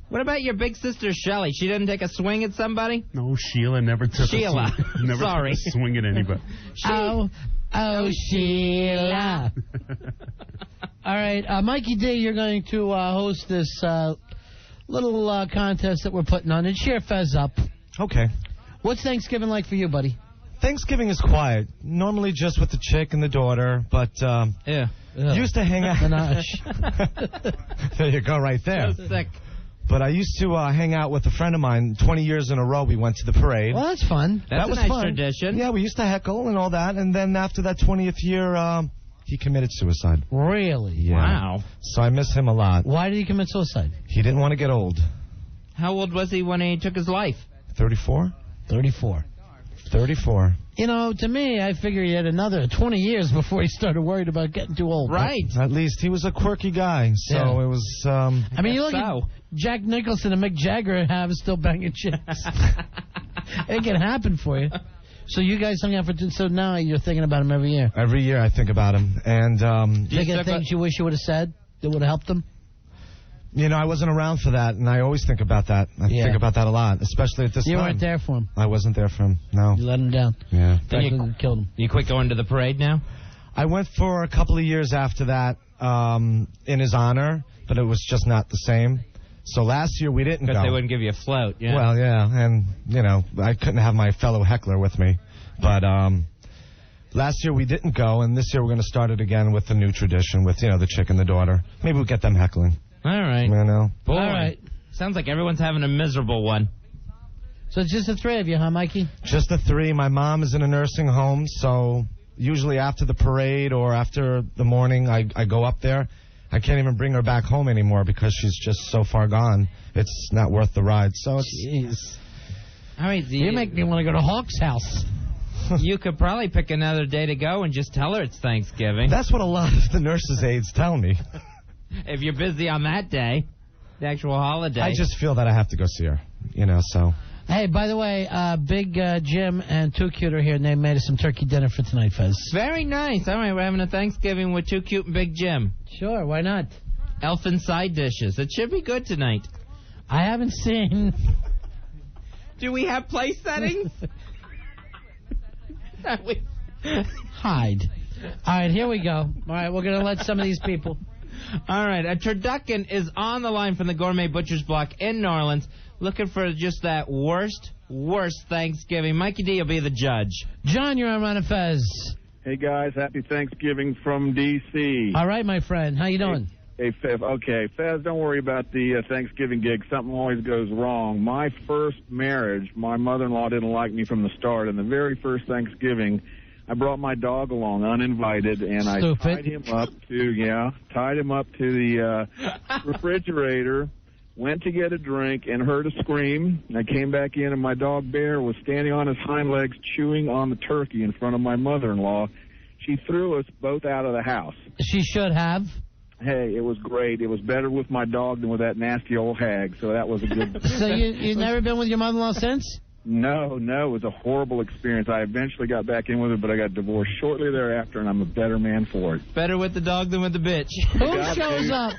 What about your big sister, Shelley? She didn't take a swing at somebody? No, Sheila never took Sheila. a swing. Never Sorry. took a swing at anybody. Oh, Sheila. All right, Mikey D, you're going to host this little contest that we're putting on and cheer Fez up. Okay. What's Thanksgiving like for you, buddy? Thanksgiving is quiet. Normally just with the chick and the daughter, but used to hang out. There you go, right there. So sick. But I used to hang out with a friend of mine. 20 years in a row, we went to the parade. Well, that's fun. That's that was a nice fun. tradition. Yeah, we used to heckle and all that. And then after that 20th year, he committed suicide. Really? Yeah. Wow. So I miss him a lot. Why did he commit suicide? He didn't want to get old. How old was he when he took his life? 34? 34. 34. You know, to me, I figure he had another 20 years before he started worried about getting too old. Right. At least he was a quirky guy, so it was... I mean, you look at Jack Nicholson and Mick Jagger have still banging chicks. It can happen for you. So you guys hung out for... So now you're thinking about him every year. Every year I think about him. And Thinking of things you wish you would have said that would have helped him? You know, I wasn't around for that, and I always think about that. I think about that a lot, especially at this time. You weren't there for him. I wasn't there for him, no. You let him down. Yeah. Then you killed him. You quit going to the parade now? I went for a couple of years after that in his honor, but it was just not the same. So last year we didn't go. Because they wouldn't give you a float, yeah. Well, yeah, and, you know, I couldn't have my fellow heckler with me. But last year we didn't go, and this year we're going to start it again with the new tradition with, you know, the chick and the daughter. Maybe we'll get them heckling. All right. You know. Boy, all right. Sounds like everyone's having a miserable one. So it's just the three of you, huh, Mikey? Just the three. My mom is in a nursing home, so usually after the parade or after the morning, I go up there. I can't even bring her back home anymore because she's just so far gone. It's not worth the ride. So it's... Jeez. All right, you make me want to go to Hawk's house. You could probably pick another day to go and just tell her it's Thanksgiving. That's what a lot of the nurses' aides tell me. If you're busy on that day, the actual holiday. I just feel that I have to go see her, you know, so... Hey, by the way, Big Jim and Too Cute are here, and they made us some turkey dinner for tonight, Fez. Very nice. All right, we're having a Thanksgiving with Too Cute and Big Jim. Sure, why not? Elfin side dishes. It should be good tonight. I haven't seen... Do we have place settings? Hide. All right, here we go. All right, we're going to let some of these people... All right, a Turducken is on the line from the Gourmet Butcher's Block in New Orleans, looking for just that worst Thanksgiving. Mikey D will be the judge. John, you're on Ron and Fez. Hey, guys, happy Thanksgiving from D.C. All right, my friend. How you doing? Hey, Fez. Okay, Fez, don't worry about the Thanksgiving gig. Something always goes wrong. My first marriage, my mother-in-law didn't like me from the start, and the very first Thanksgiving, I brought my dog along uninvited, and I tied him up to the refrigerator, went to get a drink, and heard a scream. I came back in, and my dog Bear was standing on his hind legs chewing on the turkey in front of my mother-in-law. She threw us both out of the house. She should have. Hey, it was great. It was better with my dog than with that nasty old hag, so that was a good... So you've never been with your mother-in-law since? No, it was a horrible experience. I eventually got back in with her, but I got divorced shortly thereafter, and I'm a better man for it. Better with the dog than with the bitch. Who shows up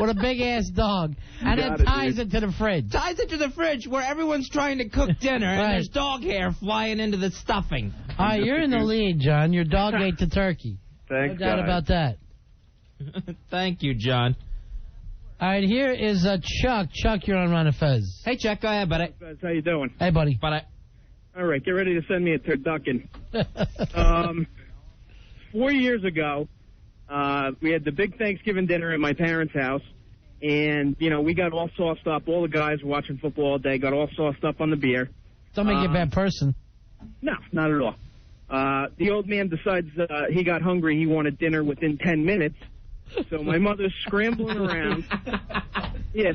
with a big-ass dog and then ties it to the fridge? Ties it to the fridge where everyone's trying to cook dinner, and there's dog hair flying into the stuffing. All right, you're in the lead, John. Your dog ate the turkey. Thanks, no doubt about that. Thank you, John. All right, here is Chuck. Chuck, you're on Ron and Fez. Hey, Chuck, go ahead, buddy. Fez, how you doing? Hey, buddy. All right, get ready to send me a turducken. 4 years ago, we had the big Thanksgiving dinner at my parents' house, and, you know, we got all sauced up. All the guys were watching football all day, got all sauced up on the beer. Don't make you a bad person. No, not at all. The old man decides he got hungry. He wanted dinner within 10 minutes. So my mother's scrambling around. Yes,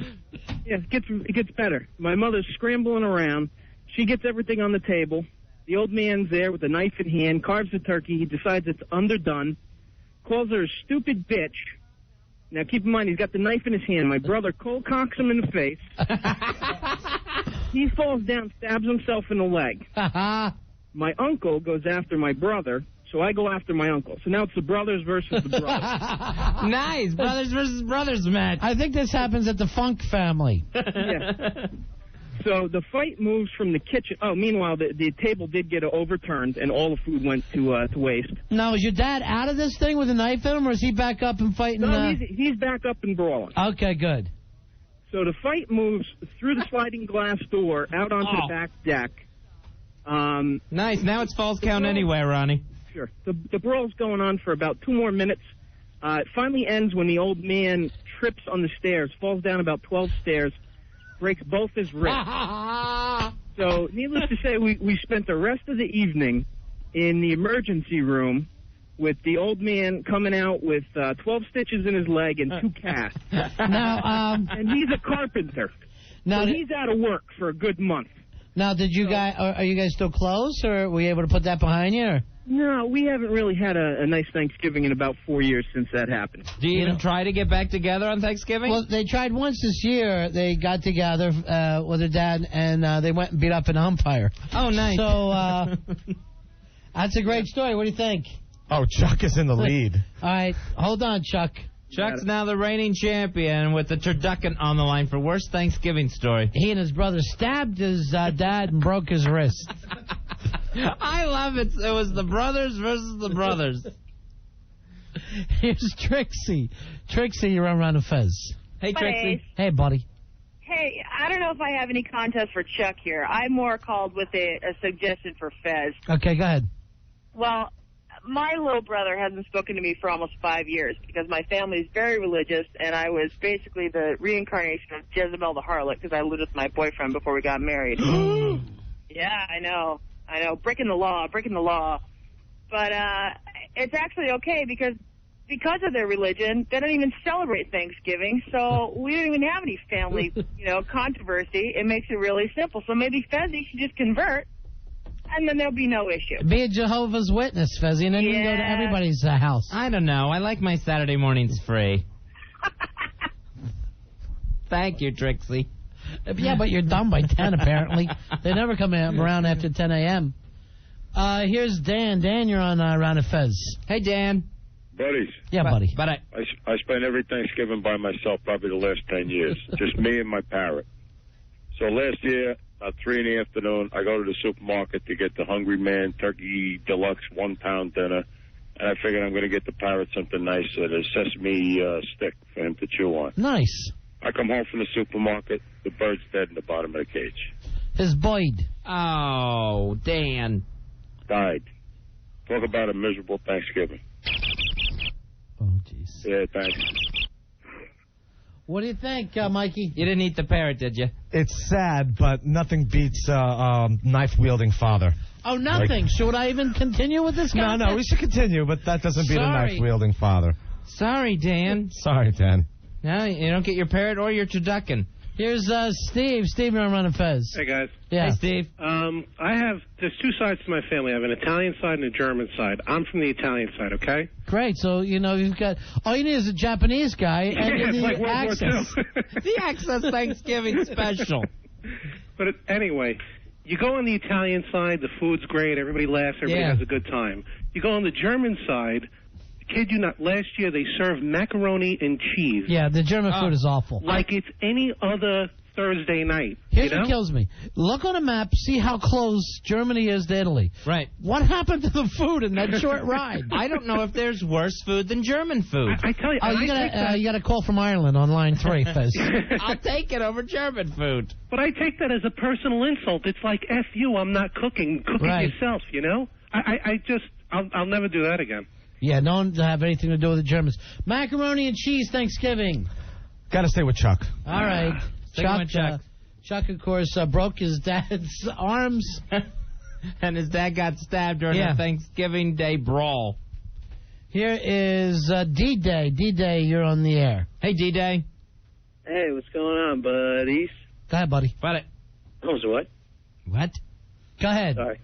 it gets better. My mother's scrambling around. She gets everything on the table. The old man's there with a knife in hand, carves the turkey. He decides it's underdone, calls her a stupid bitch. Now, keep in mind, he's got the knife in his hand. My brother cold cocks him in the face. He falls down, stabs himself in the leg. My uncle goes after my brother, So I go after my uncle. So now it's the brothers versus the brothers. Nice. Brothers versus brothers match. I think this happens at the Funk family. Yeah. So the fight moves from the kitchen. Oh, meanwhile, the table did get overturned, and all the food went to waste. Now, is your dad out of this thing with a knife in him, or is he back up and fighting? No, he's back up and brawling. Okay, good. So the fight moves through the sliding glass door out onto the back deck. Nice. Now it's falls count anyway, Ronnie. Sure. The brawl's going on for about 2 more minutes. It finally ends when the old man trips on the stairs, falls down about 12 stairs, breaks both his wrists. So, needless to say, we spent the rest of the evening in the emergency room with the old man coming out with 12 stitches in his leg and 2 casts. Now, and he's a carpenter. Now, so he's out of work for a good month. Now, did you guys are you guys still close, or were you able to put that behind you? Or? No, we haven't really had a nice Thanksgiving in about 4 years since that happened. Do you even try to get back together on Thanksgiving? Well, they tried once this year. They got together with their dad, and they went and beat up an umpire. Oh, nice. So that's a great story. What do you think? Oh, Chuck is in the lead. All right, hold on, Chuck. Chuck's now the reigning champion with the Turducken on the line for worst Thanksgiving story. He and his brother stabbed his dad and broke his wrist. I love it. It was the brothers versus the brothers. Here's Trixie. Trixie, you're on Round of Fez. Hey, Trixie. Hey, buddy. Hey, I don't know if I have any contest for Chuck here. I more called with a suggestion for Fez. Okay, go ahead. Well, my little brother hasn't spoken to me for almost 5 years because my family is very religious, and I was basically the reincarnation of Jezebel the harlot because I lived with my boyfriend before we got married. Yeah, I know. Breaking the law. But it's actually okay because of their religion, they don't even celebrate Thanksgiving, so we don't even have any family, controversy. It makes it really simple. So maybe Fezzy should just convert, and then there'll be no issue. Be a Jehovah's Witness, Fezzy, and then you can go to everybody's house. I don't know. I like my Saturday mornings free. Thank you, Trixie. Yeah, but you're done by 10, apparently. They never come around after 10 a.m. Here's Dan. Dan, you're on Round of Fez. Hey, Dan. Buddies. Yeah, buddy. But I spend every Thanksgiving by myself probably the last 10 years. Just me and my parrot. So last year, about 3 in the afternoon, I go to the supermarket to get the Hungry Man Turkey Deluxe 1-pound dinner. And I figured I'm going to get the parrot something nice, a sesame stick for him to chew on. Nice. I come home from the supermarket. The bird's dead in the bottom of the cage. His bird. Oh, Dan. Died. Talk about a miserable Thanksgiving. Oh, jeez. Yeah, thanks. What do you think, Mikey? You didn't eat the parrot, did you? It's sad, but nothing beats knife-wielding father. Oh, nothing. Should I even continue with this guy? No, we should continue, but that doesn't beat a Sorry. knife-wielding father. Sorry, Dan. Sorry, Dan. No, you don't get your parrot or your Turducken. Here's Steve. Steve, you're on Round of Fez. Hey, guys. Yeah. Hey, Steve. There's 2 sides to my family. I have an Italian side and a German side. I'm from the Italian side, okay? Great. So, you've got, all you need is a Japanese guy and you it's need like World War access. II. The Access Thanksgiving special. But anyway, you go on the Italian side, the food's great, everybody laughs, everybody has a good time. You go on the German side, kid you not, last year they served macaroni and cheese. Yeah, the German food is awful. Like it's any other Thursday night. Here's what kills me. Look on a map, see how close Germany is to Italy. Right. What happened to the food in that short ride? I don't know if there's worse food than German food. I tell you, you got a call from Ireland on line 3, Fez. I'll take it over German food. But I take that as a personal insult. It's like, F you, I'm not cooking. Cook it yourself, I'll never do that again. Yeah, don't have anything to do with the Germans. Macaroni and cheese Thanksgiving. Got to stay with Chuck. All right. Chuck, of course, broke his dad's arms. And his dad got stabbed during a Thanksgiving Day brawl. Here is D-Day. D-Day, you're on the air. Hey, D-Day. Hey, what's going on, buddies? Go ahead, buddy. What? Oh, so what? What? Go ahead. Sorry.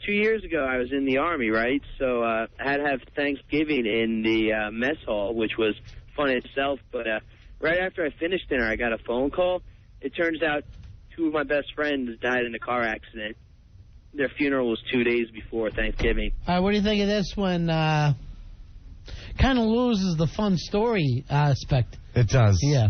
2 years ago, I was in the Army, right? So I had to have Thanksgiving in the mess hall, which was fun in itself. But right after I finished dinner, I got a phone call. It turns out 2 of my best friends died in a car accident. their funeral was 2 days before Thanksgiving. All right, what do you think of this one? Kind of loses the fun story aspect. It does. Yeah.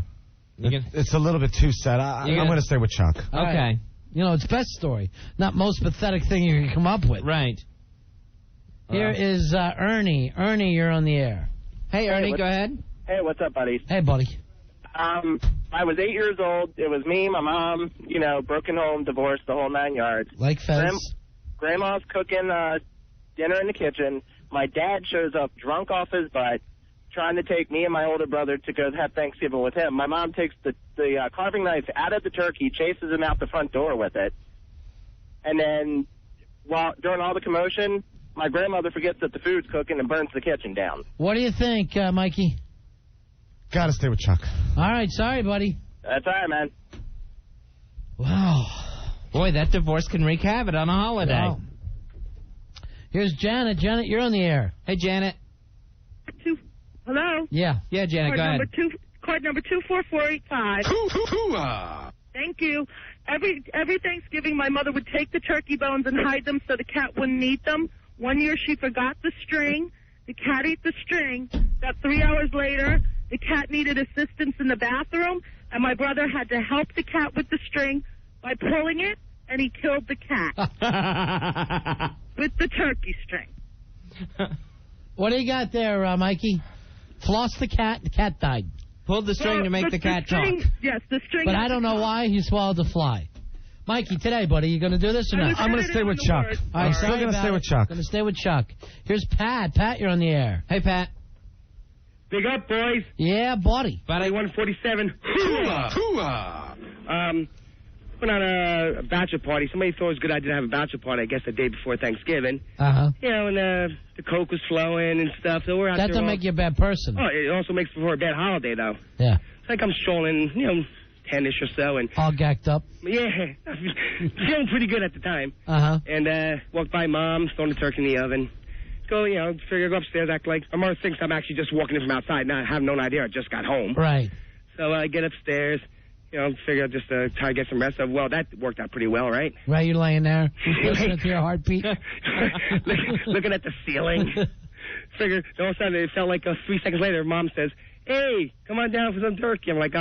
It's a little bit too sad. I'm going to stay with Chuck. Okay. Right. You know, it's best story, not most pathetic thing you can come up with. Right. Here is Ernie. Ernie, you're on the air. Hey, Ernie, go ahead. Hey, what's up, buddies? Hey, buddy. I was 8 years old. It was me, my mom, you know, broken home, divorced, the whole 9 yards. Like Fez. Grandma's cooking dinner in the kitchen. My dad shows up drunk off his butt, trying to take me and my older brother to go have Thanksgiving with him. My mom takes the carving knife out of the turkey, chases him out the front door with it. And then during all the commotion, my grandmother forgets that the food's cooking and burns the kitchen down. What do you think, Mikey? Got to stay with Chuck. All right, sorry, buddy. That's all right, man. Wow. Boy, that divorce can wreak havoc on a holiday. Wow. Here's Janet. Janet, you're on the air. Hey, Janet. Hello? Yeah. Yeah, Janet, go ahead. Card number 24485. Thank you. Every Thanksgiving, my mother would take the turkey bones and hide them so the cat wouldn't eat them. One year, she forgot the string. The cat ate the string. About 3 hours later, the cat needed assistance in the bathroom, and my brother had to help the cat with the string by pulling it, and he killed the cat with the turkey string. What do you got there, Mikey? Floss the cat died. Pulled the string to make the cat talk. Yes, the string. But I don't know why he swallowed the fly. Mikey, today, buddy, you going to do this or not? I'm going to stay with Chuck. I'm still going to stay with Chuck. Going to stay with Chuck. Here's Pat. Pat, you're on the air. Hey, Pat. Big up, boys. Yeah, buddy. Buddy 147. Went on a bachelor party. Somebody thought it was a good idea to have a bachelor party, I guess, the day before Thanksgiving. Uh-huh. You know, and the coke was flowing and stuff. So we're out that there. Doesn't make you a bad person. Oh, it also makes for a bad holiday, though. Yeah. It's like I'm strolling, 10-ish or so. And all gacked up. Yeah. Feeling pretty good at the time. Uh-huh. And walked by Mom, throwing the turkey in the oven. Go, figure go upstairs, act like... My mother thinks I'm actually just walking in from outside. Now I have no idea. I just got home. Right. So I get upstairs, figure out just try to get some rest. Well, that worked out pretty well, right? Right, you're laying there, listening to your heartbeat. Looking at the ceiling. Figure, all of a sudden, it felt like 3 seconds later, Mom says, hey, come on down for some turkey. I'm like,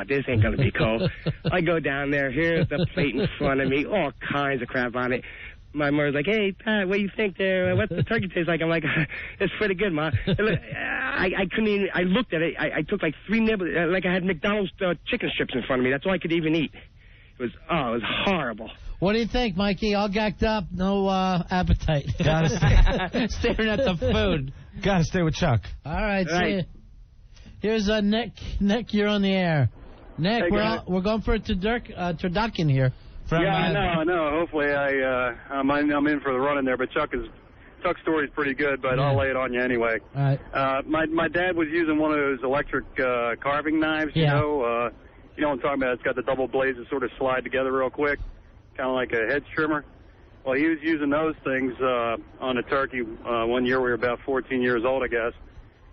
this ain't going to be cool. I go down there. Here's the plate in front of me. All kinds of crap on it. My mother's like, hey, Pat, what do you think there? What's the turkey taste like? I'm like, it's pretty good, Ma. I couldn't even, I looked at it. I took like 3 nibbles, like I had McDonald's chicken strips in front of me. That's all I could even eat. It was horrible. What do you think, Mikey? All gacked up, no appetite. Gotta staring at the food. Gotta stay with Chuck. All right, see ya. Here's Nick. Nick, you're on the air. Nick, Hey, we're going for a turducken here. I know. Hopefully, I'm in for the run in there. But Chuck's story's pretty good. But I'll lay it on you anyway. All right. My dad was using one of those electric carving knives. Yeah. You know what I'm talking about. It's got the double blades that sort of slide together real quick, kind of like a hedge trimmer. Well, he was using those things on a turkey. One year we were about 14 years old, I guess.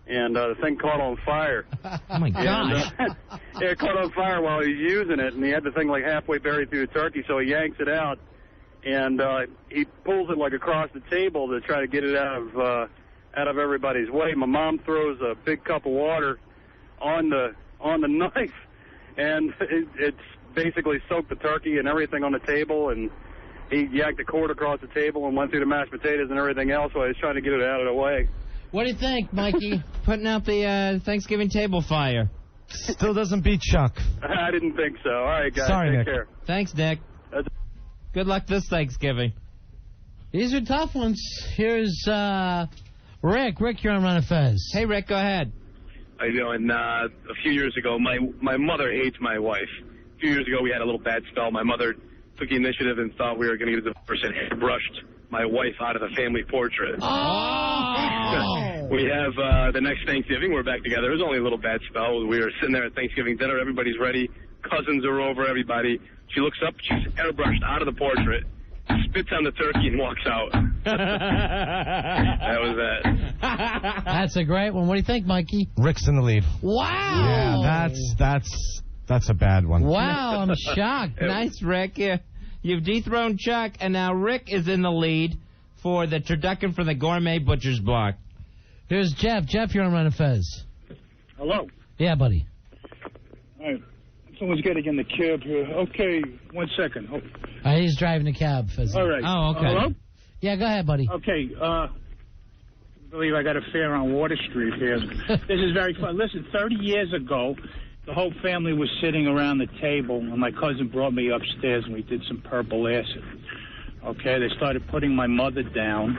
And the thing caught on fire. Oh, my gosh. It caught on fire while he was using it, and he had the thing like halfway buried through the turkey, so he yanks it out, and he pulls it like across the table to try to get it out of everybody's way. My mom throws a big cup of water on the knife, and it's basically soaked the turkey and everything on the table, and he yanked the cord across the table and went through the mashed potatoes and everything else while he was trying to get it out of the way. What do you think, Mikey? Putting out the Thanksgiving table fire. Still doesn't beat Chuck. I didn't think so. All right, guys. Sorry, take Nick. care. Thanks, Nick. Good luck this Thanksgiving. These are tough ones. Here's Rick. Rick, you're on Run of Fez. Hey, Rick, go ahead. How you doing? A few years ago, my mother hates my wife. A few years ago, we had a little bad spell. My mother took the initiative and thought we were going to get a divorce and airbrushed my wife out of the family portrait. Oh! We have the next Thanksgiving, we're back together. It was only a little bad spell. We were sitting there at Thanksgiving dinner. Everybody's ready. Cousins are over, everybody. She looks up. She's airbrushed out of the portrait, spits on the turkey, and walks out. That was that. That's a great one. What do you think, Mikey? Rick's in the lead. Wow! Yeah, that's a bad one. Wow, I'm shocked. Nice, Rick. You You've dethroned Chuck, and now Rick is in the lead for the turducken from the Gourmet Butcher's Block. Here's Jeff. Jeff, you're on Run of Fez. Hello. Yeah, buddy. All right. Someone's getting in the cab here. Okay, 1 second. Oh. He's driving the cab, Fez. All right. Oh, okay. Hello? Yeah, go ahead, buddy. Okay, I believe I got a fare on Water Street here. This is very fun. Listen, 30 years ago, the whole family was sitting around the table, and my cousin brought me upstairs, and we did some purple acid. Okay, they started putting my mother down,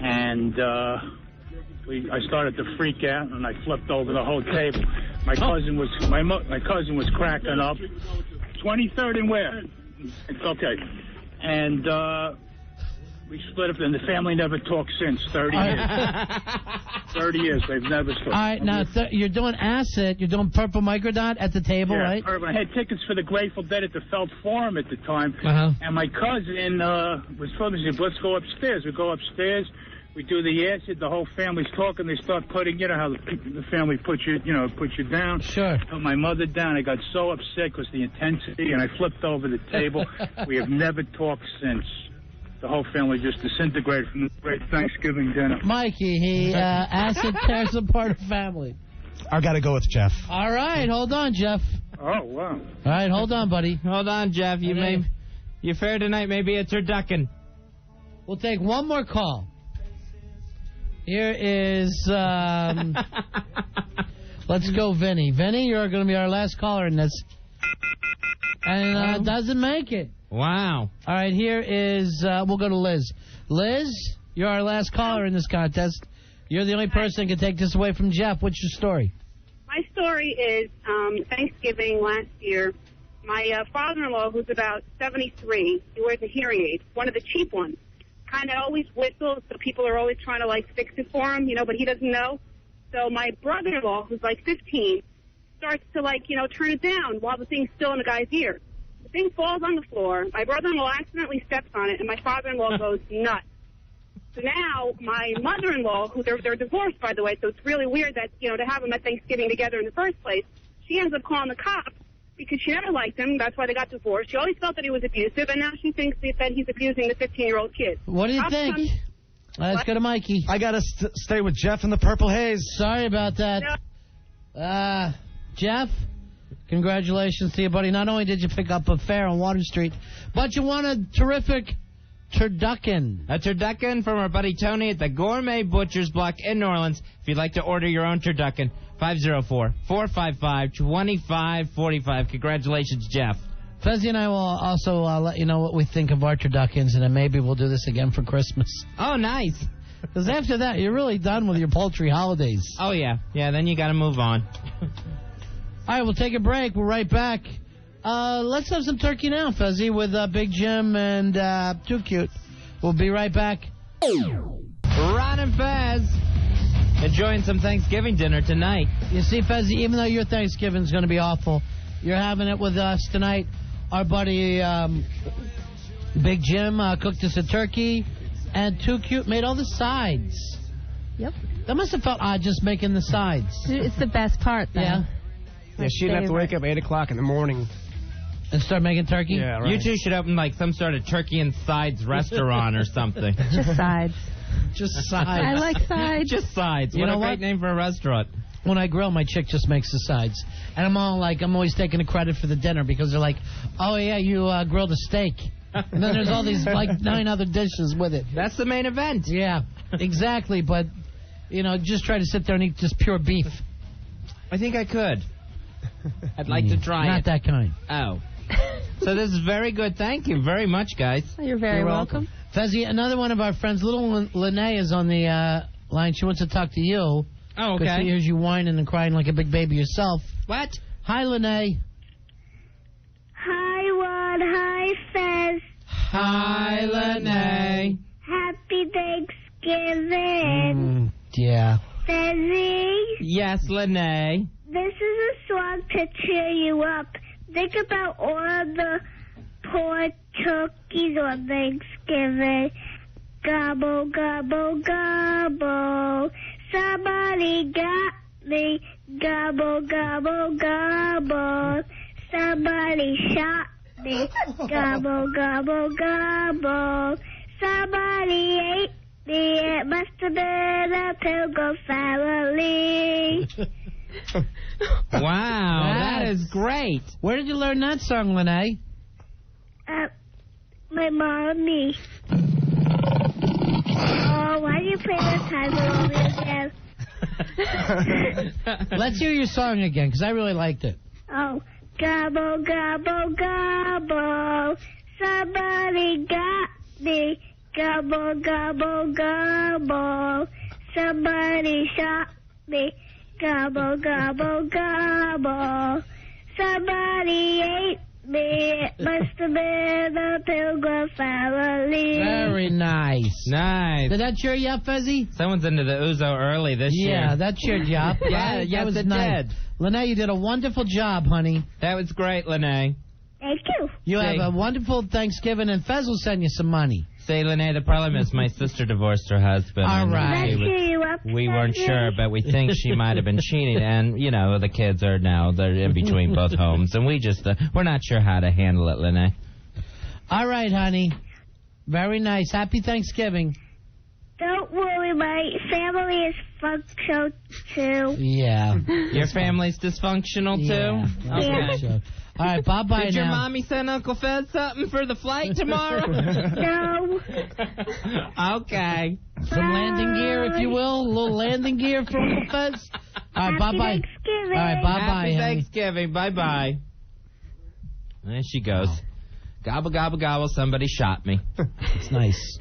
and I started to freak out, and I flipped over the whole table. My cousin was cracking up. 23rd and where? Okay, and we split up, and the family never talked since. 30 years. 30 years, they've never talked. All right, now you're doing acid. You're doing purple microdot at the table, right? I had tickets for the Grateful Dead at the Felt Forum at the time, and my cousin was told me, let's go upstairs. We go upstairs. We do the acid. The whole family's talking. They start putting, you know how the family puts you down. Sure. Put my mother down. I got so upset because the intensity, and I flipped over the table. We have never talked since. The whole family just disintegrated from the great Thanksgiving dinner. Mikey, acid tears apart a family. I got to go with Jeff. All right, hold on, Jeff. Oh, wow. All right, hold on, buddy. Hold on, Jeff. Your fare tonight may be a turducken. We'll take one more call. Here is, let's go, Vinny. Vinny, you're going to be our last caller in this. And doesn't make it. Wow. All right, here is, we'll go to Liz. Liz, you're our last caller in this contest. You're the only person that can take this away from Jeff. What's your story? My story is Thanksgiving last year. My father-in-law, who's about 73, he wears a hearing aid, one of the cheap ones. Kind of always whistles, so people are always trying to, like, fix it for him, but he doesn't know. So my brother-in-law, who's, like, 15, starts to, turn it down while the thing's still in the guy's ear. The thing falls on the floor. My brother-in-law accidentally steps on it, and my father-in-law goes nuts. So now my mother-in-law, who they're divorced, by the way, so it's really weird that, to have them at Thanksgiving together in the first place, she ends up calling the cops because she never liked him. That's why they got divorced. She always felt that he was abusive, and now she thinks that he's abusing the 15-year-old kid. What do you think? Let's go to Mikey. I got to stay with Jeff in the Purple Haze. Sorry about that. No. Jeff, congratulations to you, buddy. Not only did you pick up a fare on Water Street, but you won a terrific turducken. A turducken from our buddy Tony at the Gourmet Butcher's Block in New Orleans. If you'd like to order your own turducken, 504-455-2545. Congratulations, Jeff. Fezzi and I will also let you know what we think of our turduckens, and then maybe we'll do this again for Christmas. Oh, nice. Because after that, you're really done with your poultry holidays. Oh, yeah. Yeah, then you got to move on. All right, we'll take a break. We're right back. Let's have some turkey now, Fezzi, with Big Jim and Too Cute. We'll be right back. Ron and Fez enjoying some Thanksgiving dinner tonight. You see, Fezzi, even though your Thanksgiving's going to be awful, you're having it with us tonight. Our buddy Big Jim cooked us a turkey, and Too Cute made all the sides. Yep. That must have felt odd just making the sides. It's the best part, though. Yeah. Yeah, she'd have to wake up 8 o'clock in the morning. And start making turkey? Yeah, right. You two should open, some sort of turkey and sides restaurant or something. Just sides. Just sides. I like sides. Just sides. You What know a great what? name for a restaurant. When I grill, my chick just makes the sides. And I'm always taking the credit for the dinner because they're like, oh, yeah, you grilled a steak. And then there's all these, 9 other dishes with it. That's the main event. Yeah, exactly. But, just try to sit there and eat just pure beef. I think I could. I'd like to try Not it. that kind. Oh. So this is very good. Thank you very much, guys. You're very welcome. Fezzi, another one of our friends, little Lene, is on the line. She wants to talk to you. Oh, okay. Because she hears you whining and crying like a big baby yourself. What? Hi, Lene. Hi, Rod. Hi, Fez. Hi, Lene. Happy Thanksgiving. Yeah. Fezzy, Yes, Lene. this is a song to cheer you up. Think about all the poor turkeys on Thanksgiving. Gobble, gobble, gobble. Somebody got me. Gobble, gobble, gobble. Somebody shot me. Gobble, gobble, gobble. Somebody ate me. It must have been a Pilgrim family. Wow, that is great. Where did you learn that song, Lene? My mommy. Oh, why do you play this time for me again? Let's hear your song again, because I really liked it. Oh, gobble, gobble, gobble. Somebody got me. Gobble, gobble, gobble. Somebody shot me. Gobble, gobble, gobble. Somebody ate me. It must have been a Pilgrim family. Very nice. Nice. Did that cheer you up, Fezzy? Someone's into the Uzo early this year. Yeah, that cheered you up. Yeah, right? yes, that was it nice. did. Lene, you did a wonderful job, honey. That was great, Lene. Thank you. You have a wonderful Thanksgiving, and Fez will send you some money. Say, Lene, the problem is my sister divorced her husband. All right. We weren't sure, but we think she might have been cheating. And, you know, the kids they're in between both homes. And we're not sure how to handle it, Lene. All right, honey. Very nice. Happy Thanksgiving. Don't worry, my family is functional too. Yeah. Your family's dysfunctional, too? Yeah. Okay. So, all right, bye-bye. Did your now. mommy send Uncle Fez something for the flight tomorrow? No. Okay. Some landing gear, if you will. A little landing gear for Uncle Fez. All right, bye-bye. Thanksgiving. All right, bye-bye, Happy honey. Thanksgiving. Bye-bye. There she goes. Gobble, gobble, gobble. Somebody shot me. It's nice.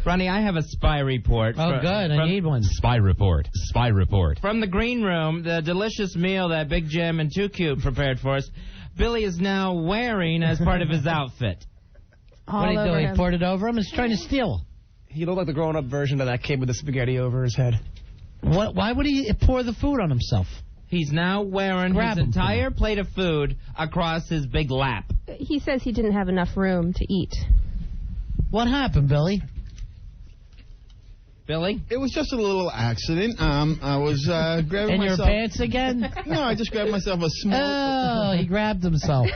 Ronnie, I have a spy report. Oh, good. I need one. Spy report. Spy report. From the green room, the delicious meal that Big Jim and Too Cute prepared for us, Billy is now wearing as part of his outfit. What did he do? He poured it over him? He's trying to steal. He looked like the grown-up version of that kid with the spaghetti over his head. What? Why would he pour the food on himself? He's now wearing his entire plate of food across his big lap. He says he didn't have enough room to eat. What happened, Billy? Billy? It was just a little accident. I was grabbing In myself... your pants again? No, I just grabbed myself a small... Oh, he grabbed himself.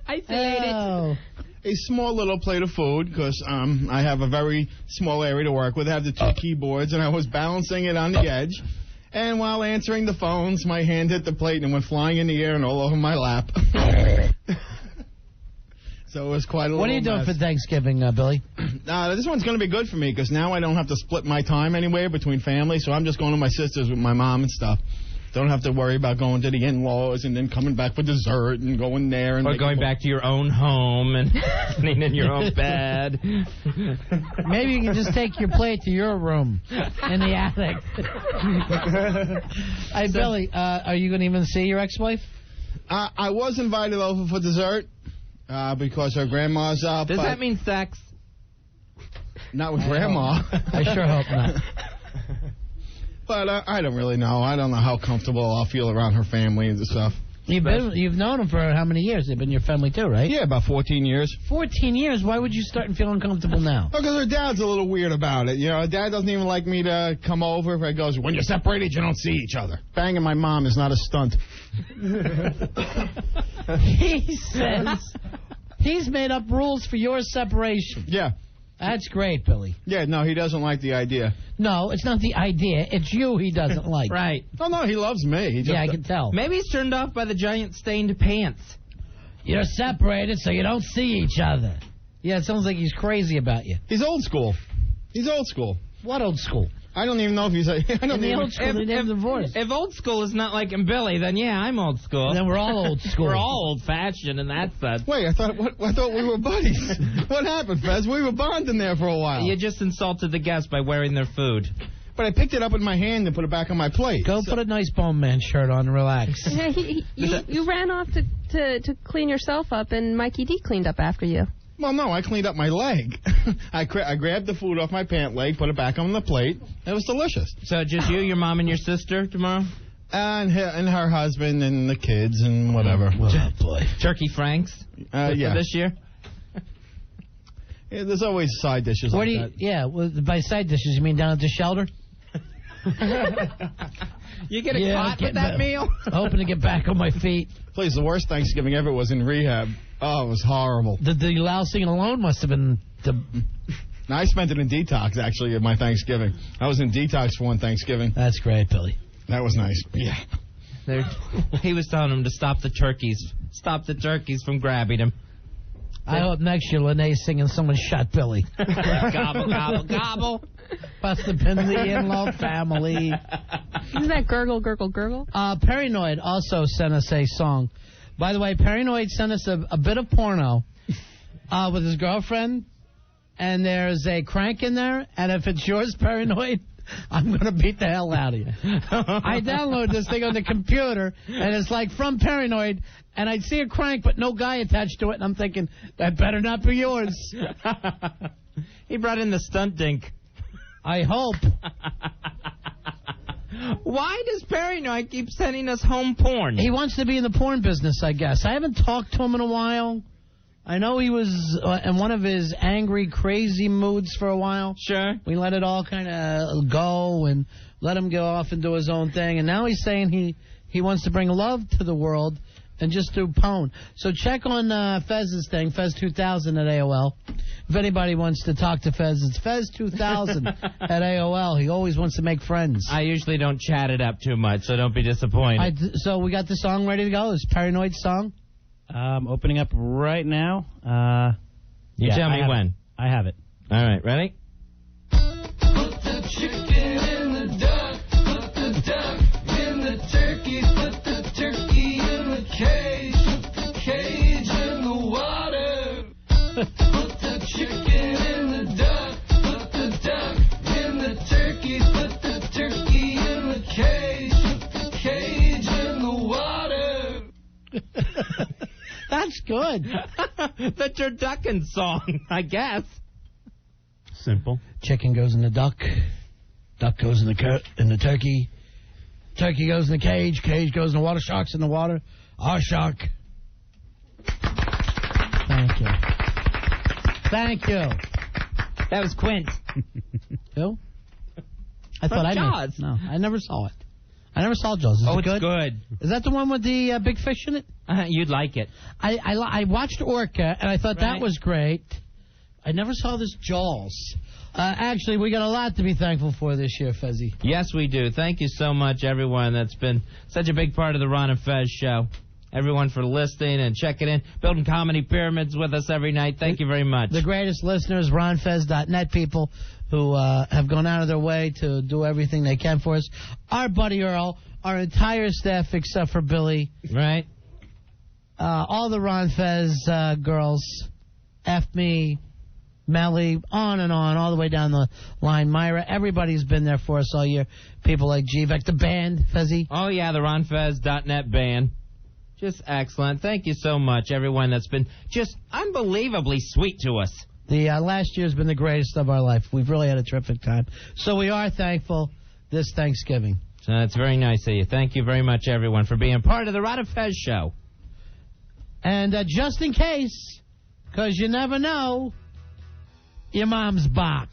Isolated. A small little plate of food, because I have a very small area to work with. I have the two keyboards, and I was balancing it on the edge. And while answering the phones, my hand hit the plate and went flying in the air and all over my lap. So it was quite a little What are you doing mess. for Thanksgiving, Billy? This one's going to be good for me because now I don't have to split my time anywhere between family, so I'm just going to my sister's with my mom and stuff. Don't have to worry about going to the in-laws and then coming back for dessert and going there. And or going back to your own home and sitting in your own bed. Maybe you can just take your plate to your room in the attic. Hey, Billy, are you going to even see your ex-wife? I was invited over for dessert because her grandma's up. Does that mean sex? Not with Grandma. I sure hope not. But I don't really know. I don't know how comfortable I'll feel around her family and stuff. You've known them for how many years? They've been your family too, right? Yeah, about 14 years. 14 years? Why would you start and feel uncomfortable now? Because her dad's a little weird about it. You know, her dad doesn't even like me to come over. If he goes, when you're separated, you don't see each other. Banging my mom is not a stunt. He says he's made up rules for your separation. Yeah. That's great, Billy. Yeah, no, he doesn't like the idea. No, it's not the idea. It's you he doesn't like. Right. Oh, no, he loves me. He just, yeah, I can tell. Maybe he's turned off by the giant stained pants. You're separated so you don't see each other. Yeah, it sounds like he's crazy about you. He's old school. He's old school. What old school? I don't even know if he's... Old school, they never divorced. If old school is not like Billy, then yeah, I'm old school. Then we're all old school. We're all old-fashioned in that sense. Wait, I thought we were buddies. What happened, Fez? We were bonding there for a while. You just insulted the guests by wearing their food. But I picked it up in my hand and put it back on my plate. Go put a nice Bone Man shirt on and relax. Yeah, you ran off to clean yourself up, and Mikey D cleaned up after you. Well, no, I cleaned up my leg. I grabbed the food off my pant leg, put it back on the plate. It was delicious. So just you, your mom, and your sister tomorrow? And her husband and the kids and whatever. Oh, boy. Turkey Franks? Yeah. For this year? Yeah, there's always side dishes that. Yeah, well, by side dishes, you mean down at the shelter? You get caught with that meal? Hoping to get back on my feet. Please, the worst Thanksgiving ever was in rehab. Oh, it was horrible. The lousing alone must have been... Now, I spent it in detox, actually, at my Thanksgiving. I was in detox for one Thanksgiving. That's great, Billy. That was nice. Yeah. He was telling him to stop the turkeys. Stop the turkeys from grabbing him. I hope next year Lene's singing Someone Shot Billy. Gobble, gobble, gobble. Must have been the in-law family. Isn't that gurgle, gurgle, gurgle? Paranoid also sent us a song. By the way, Paranoid sent us a bit of porno with his girlfriend, and there's a crank in there, and if it's yours, Paranoid, I'm going to beat the hell out of you. I downloaded this thing on the computer, and it's like from Paranoid, and I see a crank but no guy attached to it, and I'm thinking, that better not be yours. He brought in the stunt dink. I hope. Why does Paranoid keep sending us home porn? He wants to be in the porn business, I guess. I haven't talked to him in a while. I know he was in one of his angry, crazy moods for a while. Sure. We let it all kind of go and let him go off and do his own thing. And now he's saying he wants to bring love to the world and just do pwn. So check on Fez's thing, Fez 2000 at AOL. If anybody wants to talk to Fez, it's Fez 2000 at AOL. He always wants to make friends. I usually don't chat it up too much, so don't be disappointed. So we got the song ready to go. It's Paranoid song. Opening up right now. You tell me when. I have it. All right, ready? Put the chicken in the duck. Put the duck in the turkey. Put the turkey in the cage. Put the cage in the water. Put the chicken in the duck. Put the duck in the turkey. Put the turkey in the cage. Put the cage in the water. That's good. The Turducken song, I guess. Simple. Chicken goes in the duck. Duck goes in the turkey. Turkey goes in the cage. Cage goes in the water. Shark's in the water. Our shark. Thank you. Thank you. That was Quint. Who? I thought I Jaws. No, I never saw it. I never saw Jaws. Is it good? It's good. Is that the one with the big fish in it? You'd like it. I watched Orca, and I thought that was great. I never saw this Jaws. Actually, we got a lot to be thankful for this year, Fezzy. Yes, we do. Thank you so much, everyone that's been such a big part of the Ron and Fez show. Everyone for listening and checking in, building comedy pyramids with us every night. Thank you very much. The greatest listeners, RonFez.net people who have gone out of their way to do everything they can for us. Our buddy Earl, our entire staff except for Billy. Right. All the Ron Fez girls, F me, Melly, on and on, all the way down the line. Myra, everybody's been there for us all year. People like G-Vec, the band, Fezzy. Oh, yeah, the RonFez.net band. Just excellent. Thank you so much, everyone that's been just unbelievably sweet to us. The last year's been the greatest of our life. We've really had a terrific time. So we are thankful this Thanksgiving. So that's very nice of you. Thank you very much, everyone, for being part of the Ron and Fez show. And just in case, because you never know, your mom's box.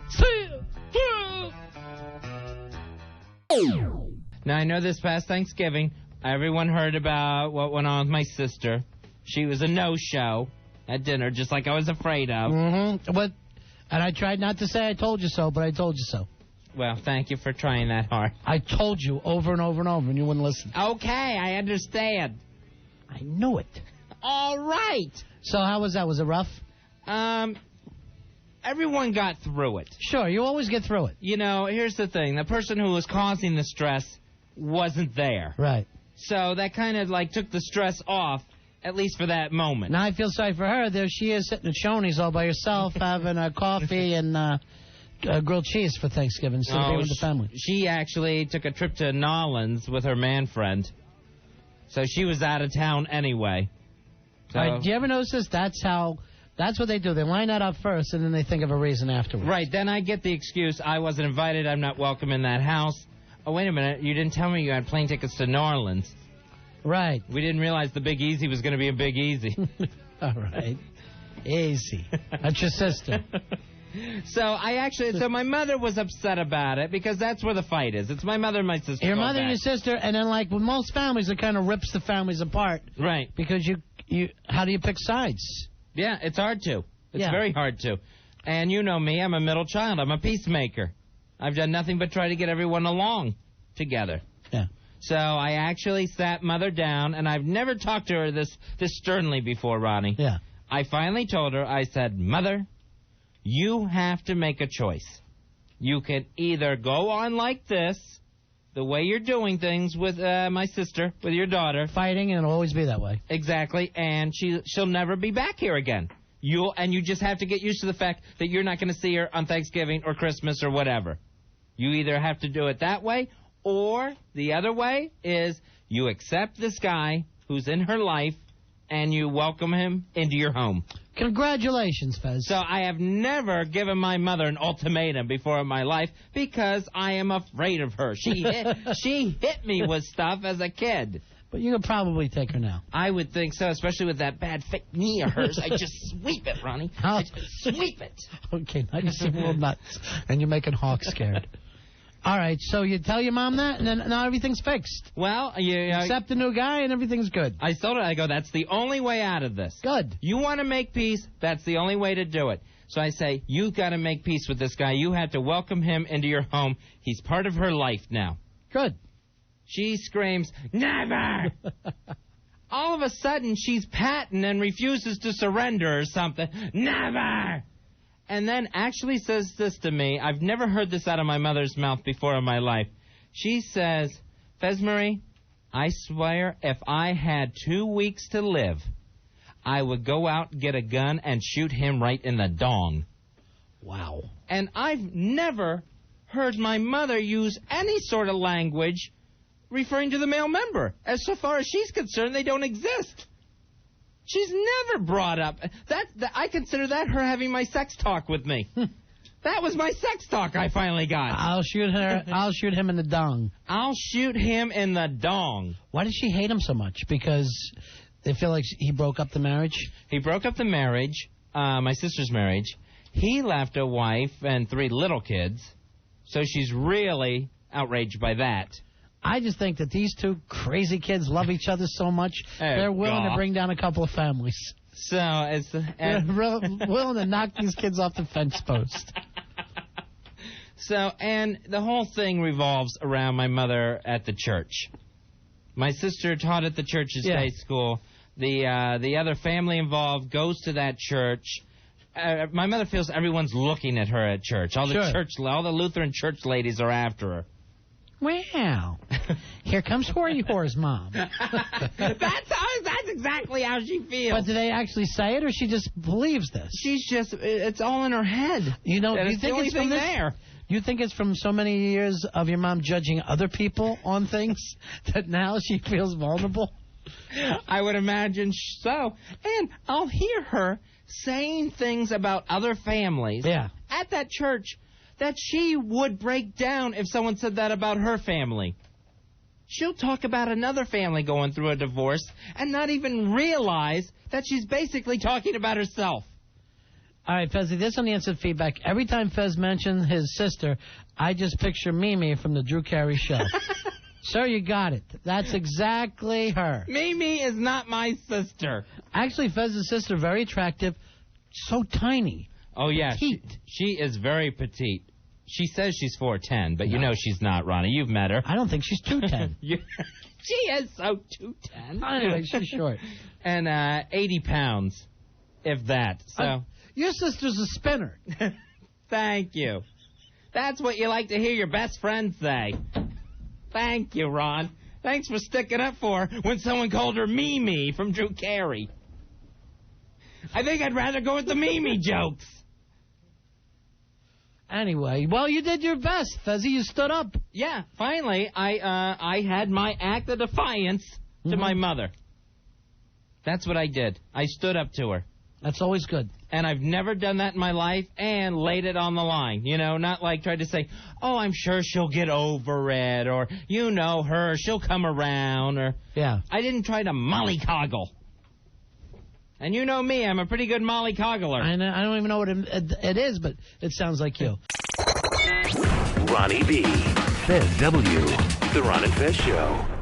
See ya. Now, I know this past Thanksgiving, everyone heard about what went on with my sister. She was a no-show at dinner, just like I was afraid of. Mm-hmm. And I tried not to say I told you so, but I told you so. Well, thank you for trying that hard. I told you over and over and over, and you wouldn't listen. Okay, I understand. I knew it. All right. So how was that? Was it rough? Everyone got through it. Sure, you always get through it. You know, here's the thing. The person who was causing the stress wasn't there. Right. So that kind of, like, took the stress off, at least for that moment. Now I feel sorry for her. There she is sitting at Shoney's all by herself having a coffee and grilled cheese for Thanksgiving instead of being with the family. She actually took a trip to Nolans with her man friend. So she was out of town anyway. So, do you ever notice this? That's what they do. They line that up first, and then they think of a reason afterwards. Right. Then I get the excuse, I wasn't invited, I'm not welcome in that house. Oh, wait a minute. You didn't tell me you had plane tickets to New Orleans. Right. We didn't realize the Big Easy was going to be a Big Easy. All right. Easy. That's your sister. So my mother was upset about it because that's where the fight is. It's my mother and my sister. Your mother and your sister, and then like with most families, it kind of rips the families apart. Right. Because you how do you pick sides? Yeah, it's hard to. It's very hard to. And you know me, I'm a middle child. I'm a peacemaker. I've done nothing but try to get everyone along together. Yeah. So I actually sat Mother down, and I've never talked to her this sternly before, Ronnie. Yeah. I finally told her, I said, Mother, you have to make a choice. You can either go on like this, the way you're doing things with my sister, with your daughter. Fighting, and it'll always be that way. Exactly, and she'll never be back here again. You just have to get used to the fact that you're not going to see her on Thanksgiving or Christmas or whatever. You either have to do it that way, or the other way is you accept this guy who's in her life and you welcome him into your home. Congratulations, Fez. So I have never given my mother an ultimatum before in my life because I am afraid of her. She hit me with stuff as a kid. But you could probably take her now. I would think so, especially with that bad fake knee of hers. I just sweep it, Ronnie. I just sweep it. Okay, now you seem a little nuts, and you're making Hawk scared. All right, so you tell your mom that, and then now everything's fixed. Well, you accept the new guy, and everything's good. I told her, I go, that's the only way out of this. Good. You want to make peace, that's the only way to do it. So I say, you've got to make peace with this guy. You have to welcome him into your home. He's part of her life now. Good. She screams, never! All of a sudden, she's patting and refuses to surrender or something. Never! And then actually says this to me. I've never heard this out of my mother's mouth before in my life. She says, Fez Marie, I swear if I had 2 weeks to live, I would go out, get a gun, and shoot him right in the dong. Wow. And I've never heard my mother use any sort of language referring to the male member. As so far as she's concerned, they don't exist. She's never brought up that. I consider that her having my sex talk with me. That was my sex talk I finally got. I'll shoot her. I'll shoot him in the dong. I'll shoot him in the dong. Why does she hate him so much? Because they feel like he broke up the marriage? He broke up the marriage, my sister's marriage. He left a wife and 3 little kids. So she's really outraged by that. I just think that these 2 crazy kids love each other so much, they're willing to bring down a couple of families. So it's... They're willing to knock these kids off the fence post. So, and the whole thing revolves around my mother at the church. My sister taught at the church's day school. The other family involved goes to that church. My mother feels everyone's looking at her at church. All the Lutheran church ladies are after her. Well, here comes Hoary Whore's mom. That's exactly how she feels. But do they actually say it, or she just believes this? She's just, it's all in her head. You know, and you think it's from there. You think it's from so many years of your mom judging other people on things that now she feels vulnerable? I would imagine so. And I'll hear her saying things about other families at that church that she would break down if someone said that about her family. She'll talk about another family going through a divorce and not even realize that she's basically talking about herself. All right, Fezzy, this on the instant feedback. Every time Fez mentions his sister, I just picture Mimi from the Drew Carey Show. Sir, you got it. That's exactly her. Mimi is not my sister. Actually, Fez's sister, very attractive, so tiny. Oh, yeah. She is very petite. She says she's 4'10", but you know she's not, Ronnie. You've met her. I don't think she's 2'10". She is so 2'10". Anyway, she's short. And 80 pounds, if that. So your sister's a spinner. Thank you. That's what you like to hear your best friend say. Thank you, Ron. Thanks for sticking up for her when someone called her Mimi from Drew Carey. I think I'd rather go with the Mimi jokes. Anyway, well, you did your best, Fezzy. You stood up. Yeah, finally, I had my act of defiance to my mother. That's what I did. I stood up to her. That's always good. And I've never done that in my life and laid it on the line. You know, not like tried to say, oh, I'm sure she'll get over it, or you know her, she'll come around, or... Yeah. I didn't try to mollycoddle. And you know me, I'm a pretty good mollycoggler. I don't even know what it is, but it sounds like you. Ronnie B. Fez W. The Ron and Fez Show.